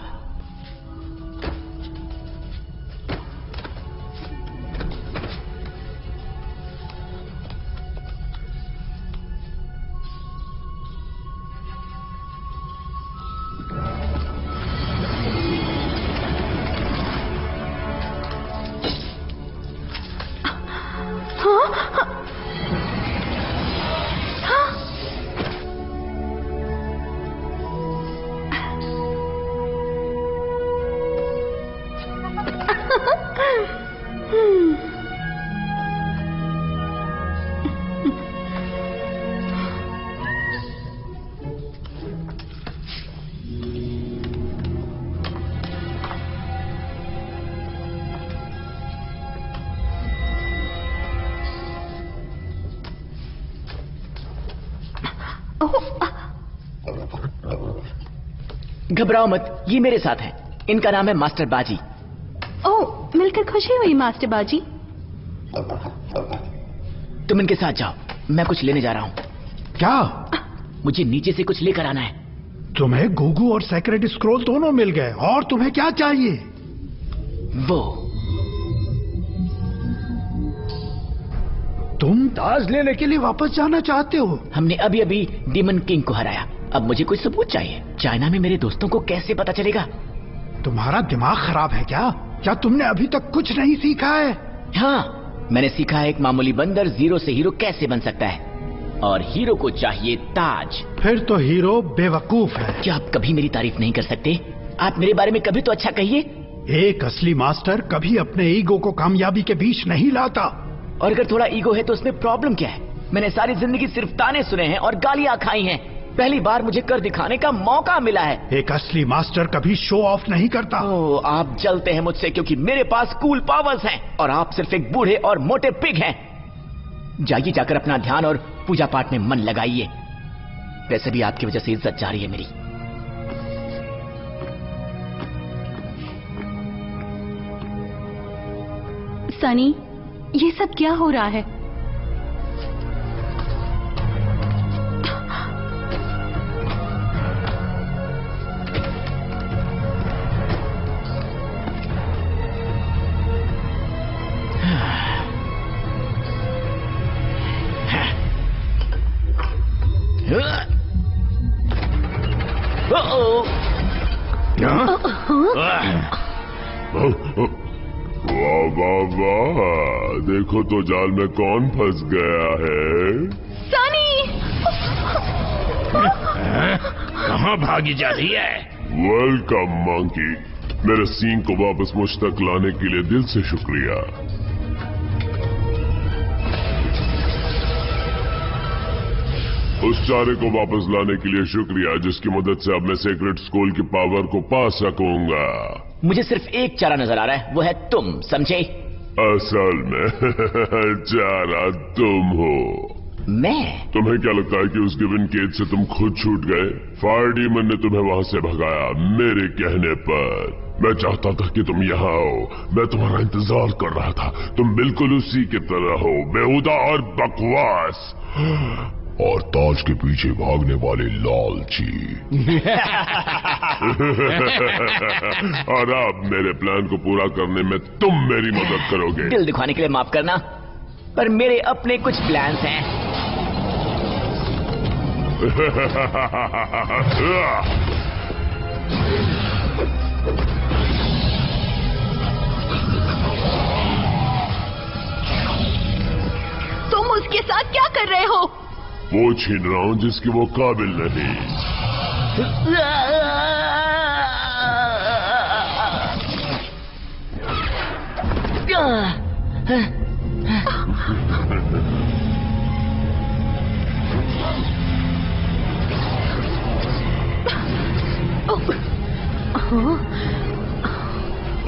घबराओ मत, ये मेरे साथ हैं। इनका नाम है मास्टर बाजी। ओह, मिलकर खुशी हुई मास्टर बाजी। तुम इनके साथ जाओ, मैं कुछ लेने जा रहा हूँ। क्या? मुझे नीचे से कुछ लेकर आना है। तुम्हें गुगु और सेक्रेट स्क्रोल दोनों मिल गए, और तुम्हें क्या चाहिए? वो तुम ताज लेने के लिए वापस जाना चाहते हो? हमने अभी अभी डीमन किंग को हराया, अब मुझे कोई सबूत चाहिए। चाइना में मेरे दोस्तों को कैसे पता चलेगा? तुम्हारा दिमाग खराब है क्या? क्या तुमने अभी तक कुछ नहीं सीखा है? हाँ, मैंने सीखा है एक मामूली बंदर जीरो से हीरो कैसे बन सकता है, और हीरो को चाहिए ताज। फिर तो हीरो बेवकूफ है। क्या आप कभी मेरी तारीफ नहीं कर सकते? आप मेरे बारे में कभी तो अच्छा कहिए। एक असली मास्टर कभी अपने ईगो को कामयाबी के बीच नहीं लाता। और अगर थोड़ा ईगो है तो उसमें प्रॉब्लम क्या है? मैंने सारी जिंदगी सिर्फ ताने सुने हैं और गालियां खाई हैं। पहली बार मुझे कर दिखाने का मौका मिला है। एक असली मास्टर कभी शो ऑफ नहीं करता। ओह, आप जलते हैं मुझसे क्योंकि मेरे पास कूल पावर्स हैं और आप सिर्फ एक बूढ़े और मोटे पिग हैं। जाइए, जाकर अपना ध्यान और पूजा पाठ में मन लगाइए। वैसे भी आपकी वजह से इज्जत जा रही है मेरी। सनी, ये सब क्या हो रहा है? वाह वाह वाह, देखो तो जाल में कौन फंस गया है। सनी! कहाँ भागी जा रही है? वेलकम मंकी, मेरे सींग को वापस मुझ तक लाने के लिए दिल से शुक्रिया। उस चारे को वापस लाने के लिए शुक्रिया जिसकी मदद से अब मैं सेक्रेट स्कूल की पावर को पा सकूंगा। मुझे सिर्फ एक चारा नजर आ रहा है, वो है तुम, समझे? असल में चारा तुम हो। मैं? तुम्हें क्या लगता है कि उस गिवन केज से तुम खुद छूट गए? फायर डीमन ने तुम्हें वहां से भगाया मेरे कहने पर। मैं चाहता था कि तुम यहाँ आओ, मैं तुम्हारा इंतजार कर रहा था। तुम बिल्कुल उसी की तरह हो, बेहुदा और बकवास, और ताज के पीछे भागने वाले लालची। और अब मेरे प्लान को पूरा करने में तुम मेरी मदद करोगे। दिल दिखाने के लिए माफ करना, पर मेरे अपने कुछ प्लान्स हैं। तुम उसके साथ क्या कर रहे हो? वो छीन रहा हूं जिसकी वो काबिल नहीं।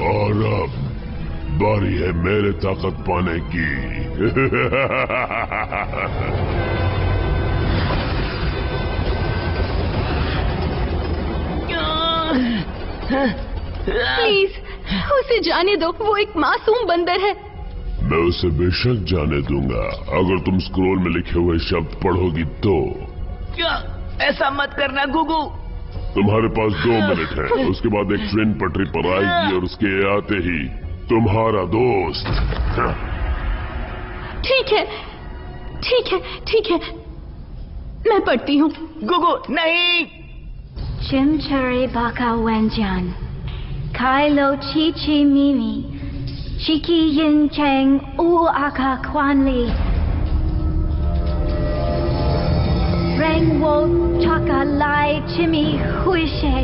और अब बारी है मेरे ताकत पाने की। प्लीज उसे जाने दो, वो एक मासूम बंदर है। मैं उसे बेशक जाने दूंगा अगर तुम स्क्रोल में लिखे हुए शब्द पढ़ोगी तो। ऐसा मत करना गुगु। तुम्हारे पास 2 मिनट है, उसके बाद एक ट्रेन पटरी पर आएगी और उसके आते ही तुम्हारा दोस्त। ठीक है, ठीक है, ठीक है, मैं पढ़ती हूँ। गुगु नहीं। Chimchari baka wenjian, kai lo chi chi mimi, chiki yin chang u aka kwan li, rang wo chaka lai chimi huishe.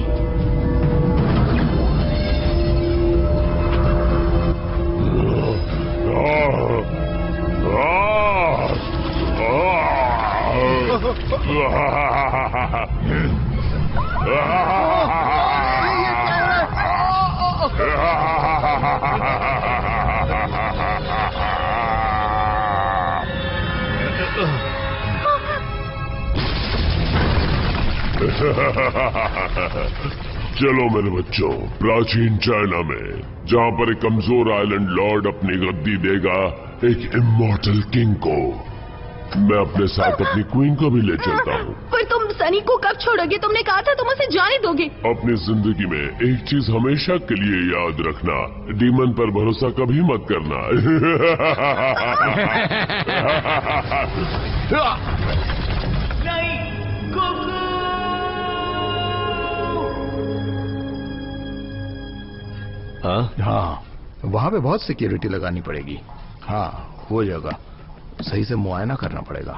चलो मेरे बच्चों, प्राचीन चाइना में जहाँ पर एक कमजोर आइलैंड लॉर्ड अपनी गद्दी देगा एक इमॉर्टल किंग को, मैं अपने साथ अपनी क्वीन को भी ले चलता हूँ। पर तुम सनी को कब छोड़ोगे? तुमने कहा था तुम उसे जाने दोगे। अपनी जिंदगी में एक चीज हमेशा के लिए याद रखना, डीमन पर भरोसा कभी मत करना। नहीं, कुकू! हाँ, वहाँ पे बहुत सिक्योरिटी लगानी पड़ेगी। हाँ, हो जाएगा। सही से मुआयना करना पड़ेगा।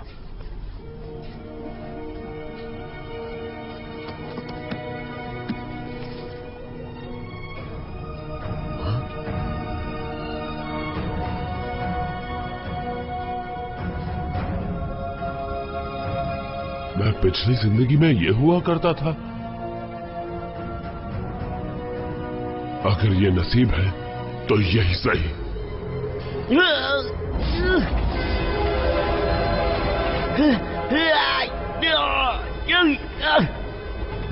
मैं पिछली जिंदगी में ये हुआ करता था। अगर ये नसीब है तो यही सही।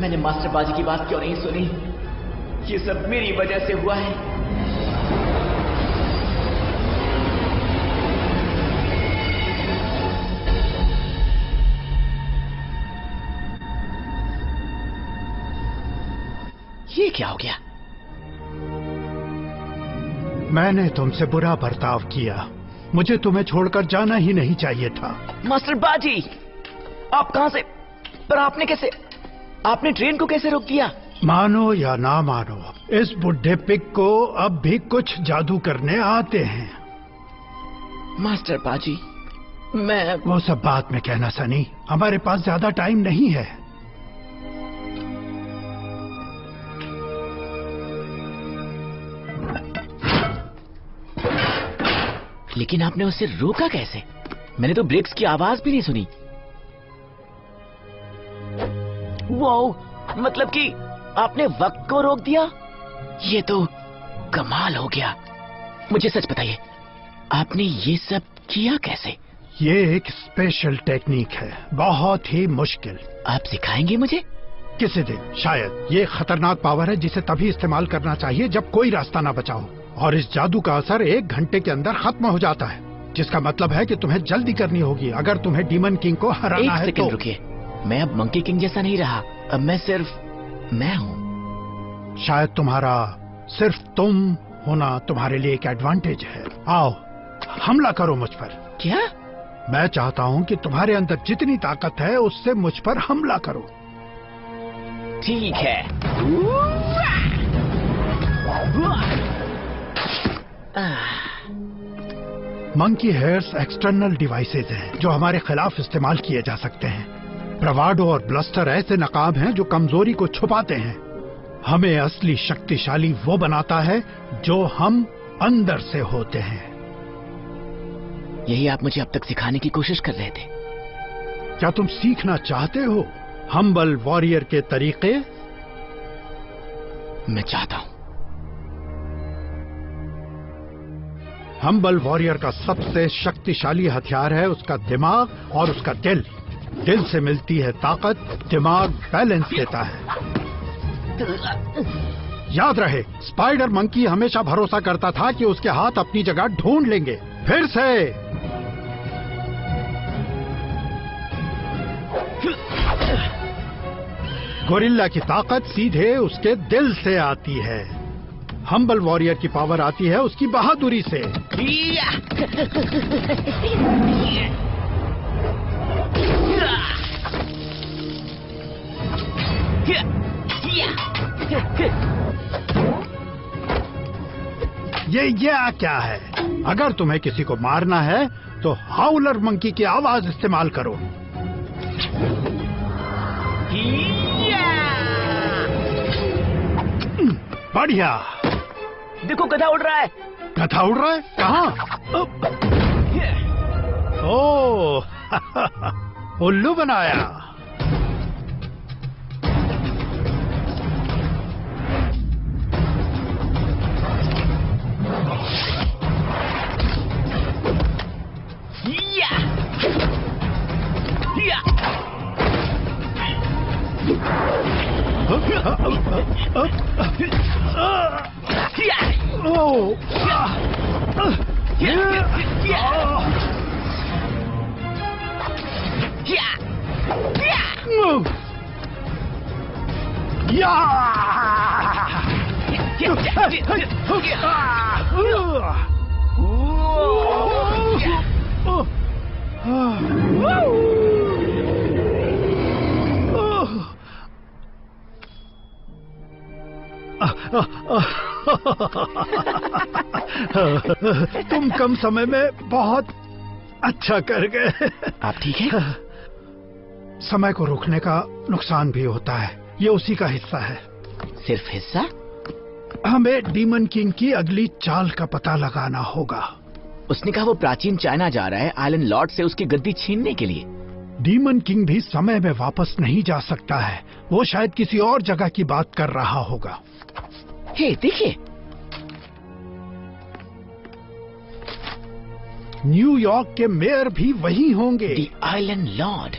मैंने मास्टरबाजी की बात क्यों नहीं सुनी? ये सब मेरी वजह से हुआ है। ये क्या हो गया? मैंने तुमसे बुरा बर्ताव किया। मुझे तुम्हें छोड़कर जाना ही नहीं चाहिए था। मास्टर बाजी, आप कहां से? पर आपने कैसे? आपने ट्रेन को कैसे रोक दिया? मानो या ना मानो, इस बुढ़े पिग को अब भी कुछ जादू करने आते हैं। मास्टर बाजी, मैं... वो सब बात में कहना सनी, हमारे पास ज्यादा टाइम नहीं है। लेकिन आपने उसे रोका कैसे? मैंने तो ब्रेक्स की आवाज भी नहीं सुनी। वो मतलब कि आपने वक्त को रोक दिया? ये तो कमाल हो गया। मुझे सच बताइए, आपने ये सब किया कैसे? ये एक स्पेशल टेक्निक है, बहुत ही मुश्किल। आप सिखाएंगे मुझे? किसी दिन शायद। ये खतरनाक पावर है जिसे तभी इस्तेमाल करना चाहिए जब कोई रास्ता ना बचा हो। और इस जादू का असर 1 घंटे के अंदर खत्म हो जाता है, जिसका मतलब है कि तुम्हें जल्दी करनी होगी अगर तुम्हें डीमन किंग को हराना है। 1 सेकंड रुकिए, मैं अब मंकी किंग जैसा नहीं रहा। अब मैं सिर्फ मैं हूँ। शायद तुम्हारा सिर्फ तुम होना तुम्हारे लिए एक एडवांटेज है। आओ हमला करो मुझ पर। क्या? मैं चाहता हूँ कि तुम्हारे अंदर जितनी ताकत है उससे मुझ पर हमला करो। ठीक है। मंकी हेयर्स एक्सटर्नल डिवाइसेज हैं जो हमारे खिलाफ इस्तेमाल किए जा सकते हैं। ब्रवाडो और ब्लस्टर ऐसे नकाब हैं जो कमजोरी को छुपाते हैं। हमें असली शक्तिशाली वो बनाता है जो हम अंदर से होते हैं। यही आप मुझे अब तक सिखाने की कोशिश कर रहे थे। क्या तुम सीखना चाहते हो हम्बल वॉरियर के तरीके? मैं चाहता हूं। हम्बल वॉरियर का सबसे शक्तिशाली हथियार है उसका दिमाग और उसका दिल। दिल से मिलती है ताकत, दिमाग बैलेंस देता है। याद रहे, स्पाइडर मंकी हमेशा भरोसा करता था कि उसके हाथ अपनी जगह ढूंढ लेंगे। फिर से गोरिल्ला की ताकत सीधे उसके दिल से आती है। हम्बल वॉरियर की पावर आती है उसकी बहादुरी से। ये क्या है? अगर तुम्हें किसी को मारना है तो हाउलर मंकी की आवाज इस्तेमाल करो। बढ़िया। देखो गधा उड़ रहा है। गधा उड़ रहा है? कहाँ? ओह, उल्लू बनाया। तुम कम समय में बहुत अच्छा कर गए। आप ठीक है? समय को रोकने का नुकसान भी होता है, ये उसी का हिस्सा है। सिर्फ हिस्सा? हमें डीमन किंग की अगली चाल का पता लगाना होगा। उसने कहा वो प्राचीन चाइना जा रहा है आइलैंड लॉर्ड से उसकी गद्दी छीनने के लिए। डीमन किंग भी समय में वापस नहीं जा सकता है, वो शायद किसी और जगह की बात कर रहा होगा। हे देखिए, न्यूयॉर्क के मेयर भी वही होंगे। The island Lord.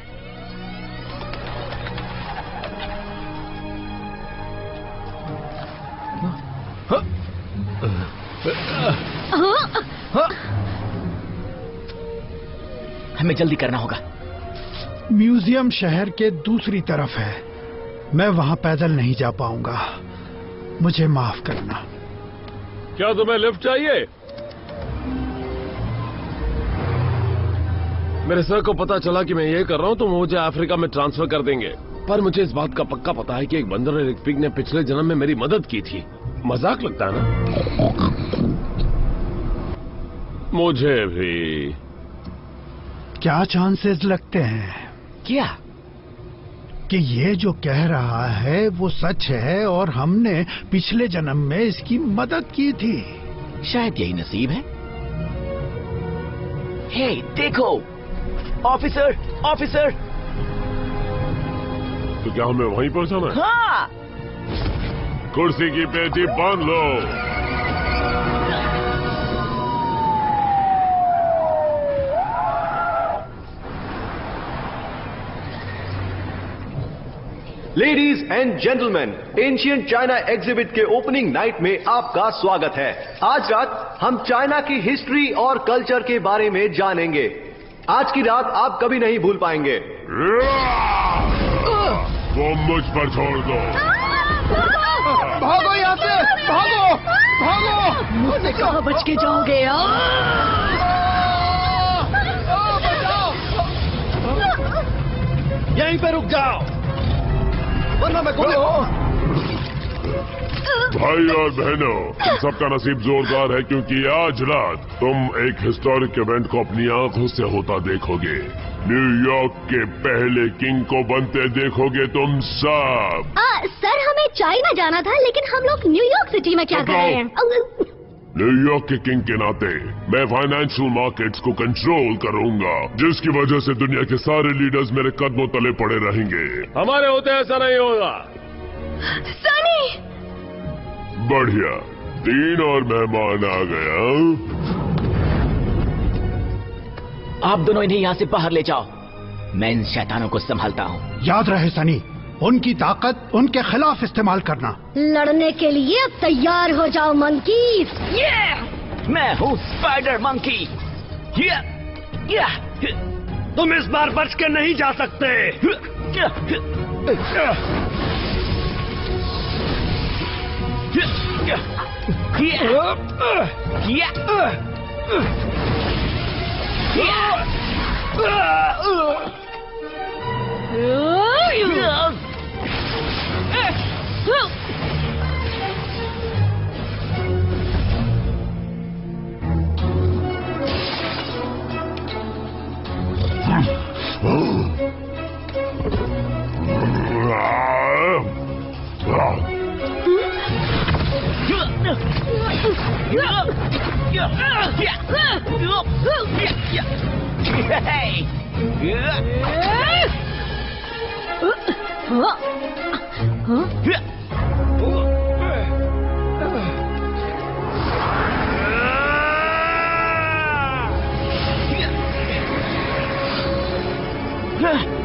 हमें जल्दी करना होगा। म्यूजियम शहर के दूसरी तरफ है, मैं वहां पैदल नहीं जा पाऊंगा, मुझे माफ करना। क्या तुम्हें लिफ्ट चाहिए? मेरे सर को पता चला कि मैं ये कर रहा हूँ तो मुझे अफ्रीका में ट्रांसफर कर देंगे, पर मुझे इस बात का पक्का पता है कि एक बंदर और एक पिग ने पिछले जन्म में मेरी मदद की थी। मजाक लगता है ना? मुझे भी। क्या चांसेस लगते हैं? क्या? कि ये जो कह रहा है वो सच है और हमने पिछले जन्म में इसकी मदद की थी। शायद यही नसीब है। हे देखो, ऑफिसर ऑफिसर। तो क्या हमें वहीं पर जाना है? हाँ। कुर्सी की पेटी बांध लो। Ladies and gentleman, ancient China exhibit के ओपनिंग नाइट में आपका स्वागत है। आज रात हम चाइना की हिस्ट्री और कल्चर के बारे में जानेंगे। आज की रात आप कभी नहीं भूल पाएंगे। वो मुझ पर छोड़ दो। भागो यहाँ से, भागो भागो। मुझसे कहाँ बच के जाओगे? यहीं पे रुक जाओ वरना मैं भाई और बहनों, तुम सबका नसीब जोरदार है क्योंकि आज रात तुम एक हिस्टोरिक इवेंट को अपनी आंखों से होता देखोगे। न्यूयॉर्क के पहले किंग को बनते देखोगे तुम सब। सर, हमें चाइना जाना था लेकिन हम लोग न्यूयॉर्क सिटी में क्या कर रहे हैं? न्यूयॉर्क के किंग के नाते मैं फाइनेंशियल मार्केट्स को कंट्रोल करूंगा, जिसकी वजह से दुनिया के सारे लीडर्स मेरे कदमों तले पड़े रहेंगे। हमारे होते ऐसा नहीं होगा। सनी! बढ़िया, 3 और मेहमान आ गया। आप दोनों इन्हें यहाँ से बाहर ले जाओ, मैं इन शैतानों को संभालता हूँ। याद रहे सनी, उनकी ताकत उनके खिलाफ इस्तेमाल करना। लड़ने के लिए तैयार हो जाओ मंकीज। मैं हूँ स्पाइडर मंकी। तुम इस बार बच के नहीं जा सकते।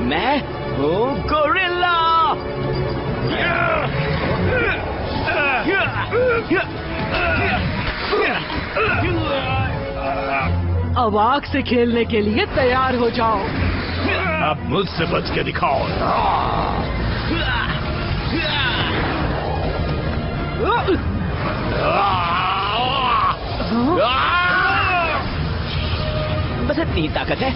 मैं हूँ गोरिल्ला। अब आग से खेलने के लिए तैयार हो जाओ। अब मुझसे बच के दिखाओ। बस इतनी ताकत है।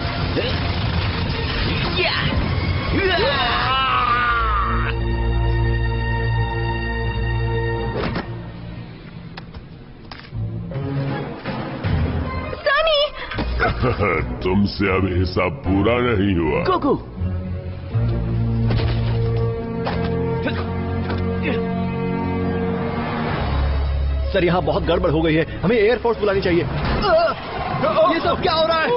तुमसे अब हिसाब पूरा नहीं हुआ। गोकू। सर यहाँ बहुत गड़बड़ हो गई है, हमें एयरफोर्स बुलानी चाहिए। ये सब क्या हो रहा है?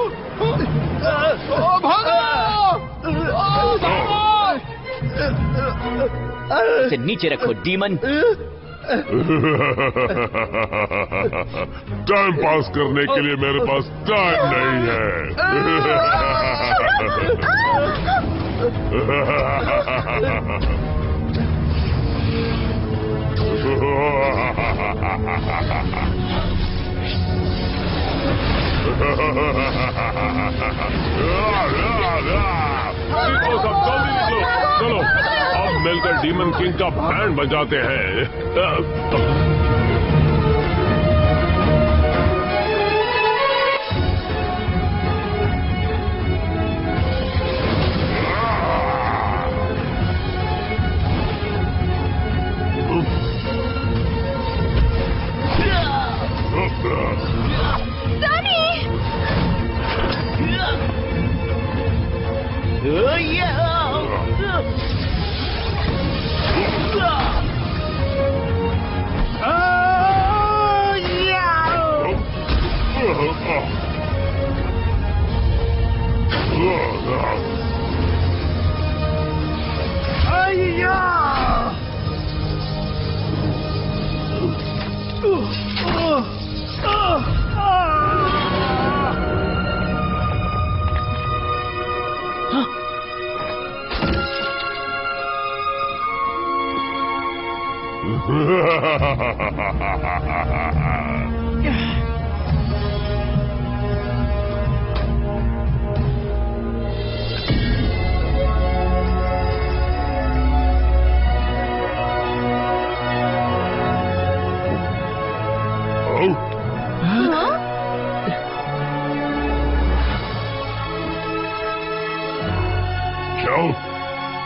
इसे नीचे रखो डीमन। टाइम पास करने के लिए मेरे पास टाइम नहीं है। चलो अब मिलकर डीमन किंग का बैंड बजाते हैं।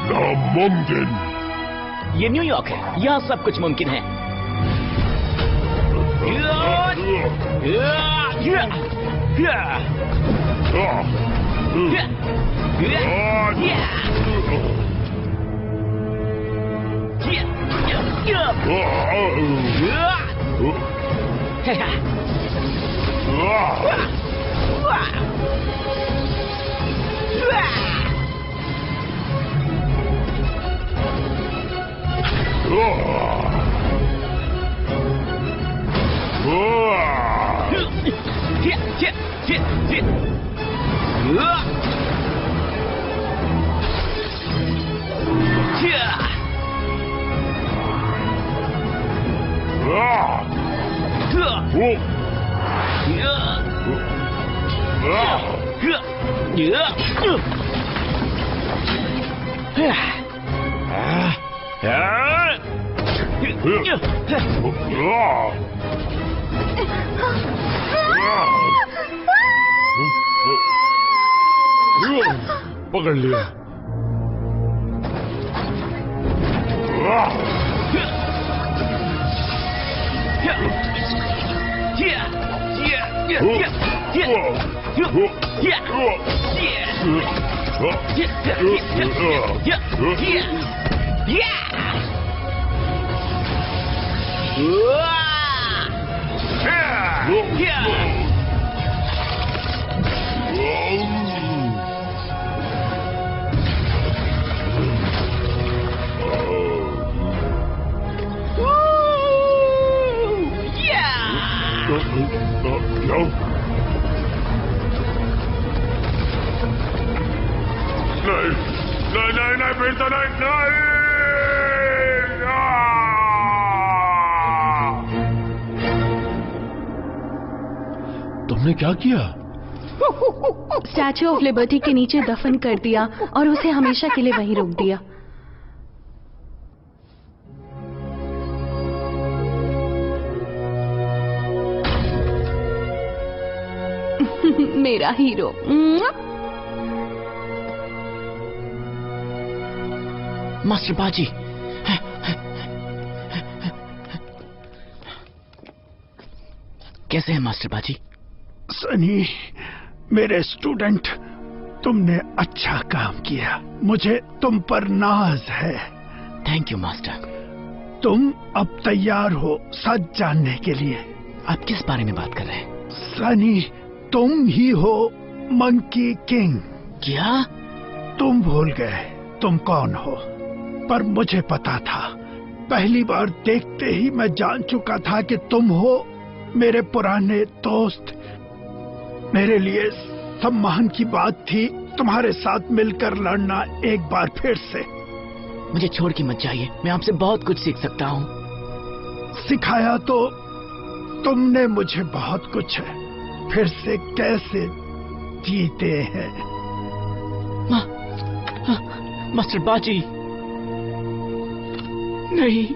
नामुमकिन। ये न्यूयॉर्क है, यहाँ सब कुछ मुमकिन है। पकड़ लिया। नहीं फिर तो नहीं। तुमने क्या किया? स्टैच्यू ऑफ लिबर्टी के नीचे दफन कर दिया और उसे हमेशा के लिए वहीं रोक दिया। मेरा हीरो। मास्टर बाजी, कैसे हैं मास्टर बाजी? सनी, मेरे स्टूडेंट, तुमने अच्छा काम किया। मुझे तुम पर नाज है। Thank you master. तुम अब तैयार हो सच जानने के लिए। आप किस बारे में बात कर रहे हैं? सनी, तुम ही हो मंकी किंग। क्या? तुम भूल गए तुम कौन हो, पर मुझे पता था। पहली बार देखते ही मैं जान चुका था कि तुम हो मेरे पुराने दोस्त। मेरे लिए सम्मान की बात थी तुम्हारे साथ मिलकर लड़ना एक बार फिर से। मुझे छोड़ के मत जाइए, मैं आपसे बहुत कुछ सीख सकता हूँ। सिखाया तो तुमने मुझे बहुत कुछ है। फिर से कैसे जीते हैं। मास्टर बाजी, नहीं।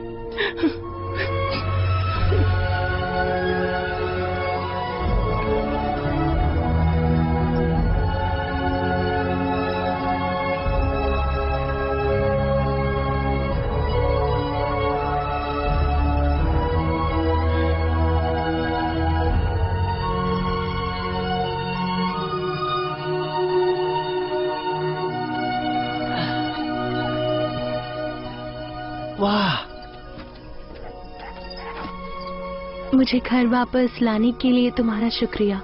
वाह, मुझे घर वापस लाने के लिए तुम्हारा शुक्रिया।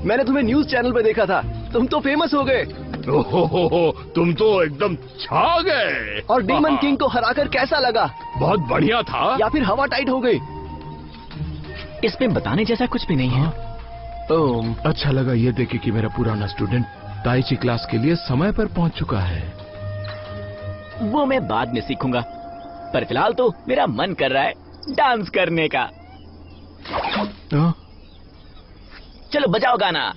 मैंने तुम्हें न्यूज चैनल पे देखा था। तुम तो फेमस हो गए। ओहो, तुम तो एकदम छा गए। और डीमन किंग को हराकर कैसा लगा? बहुत बढ़िया था। या फिर हवा टाइट हो गई? इसमें बताने जैसा कुछ भी नहीं है। अच्छा लगा ये देखे कि मेरा पुराना स्टूडेंट ताइची क्लास के लिए समय पर पहुंच चुका है। वो मैं बाद में सीखूंगा, पर फिलहाल तो मेरा मन कर रहा है डांस करने का। चलो बजाओ गाना।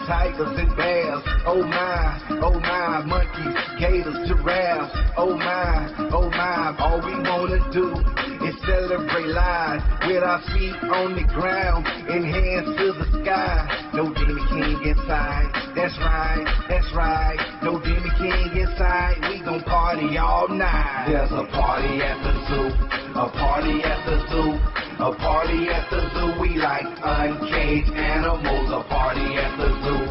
tigers and bears. Oh my, monkeys, gators, giraffes. Oh my, all we wanna do is celebrate life with our feet on the ground and hands to the sky. No Demon King inside, that's right. No Demon King inside, we gon' party all night. There's a party at the zoo, a party at the zoo, a party at the zoo. We like uncaged animals. A party at the zoo,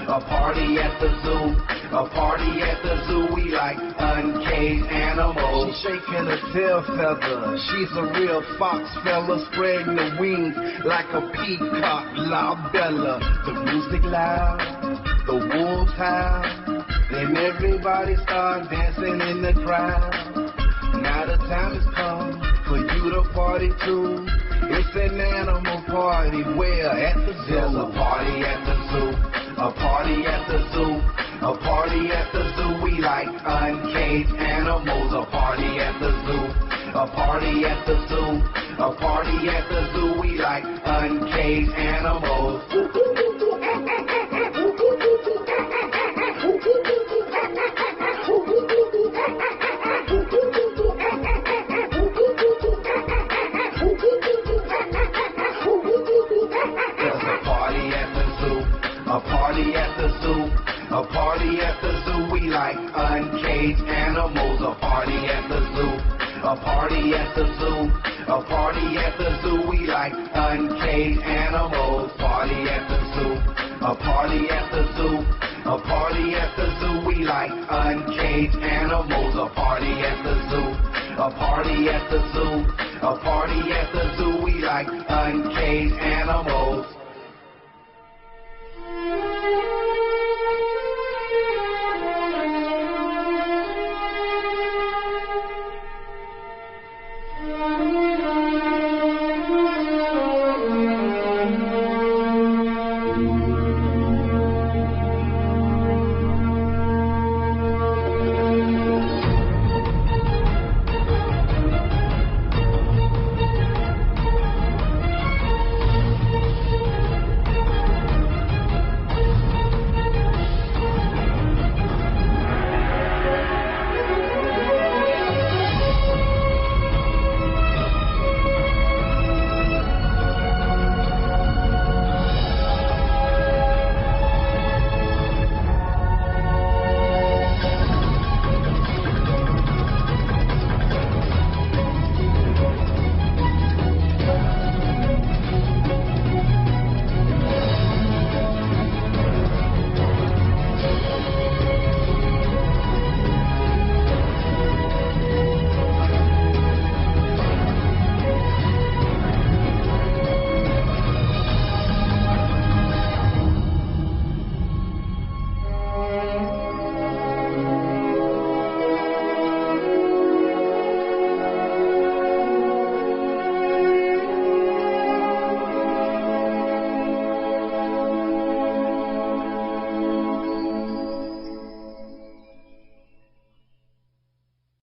a party at the zoo, a party at the zoo. We like uncaged animals. She's shaking her tail feather. She's a real fox fella, spreading her wings like a peacock. La Bella, the music loud, the wolves howl, then everybody start dancing in the crowd. Now the time has come for you to party too. It's an animal party where at the zoo. There's a party at the zoo. A party at the zoo. A party at the zoo. We like uncaged animals. A party at the zoo. A party at the zoo. A party at the zoo. We like uncaged animals. A party at the zoo. A party at the zoo. We like uncaged animals. A party at the zoo. A party at the zoo. A party at the zoo. We like uncaged animals. Party at the zoo. A party at the zoo. A party at the zoo. We like uncaged animals. A party at the zoo. A party at the zoo. A party at the zoo. We like uncaged animals.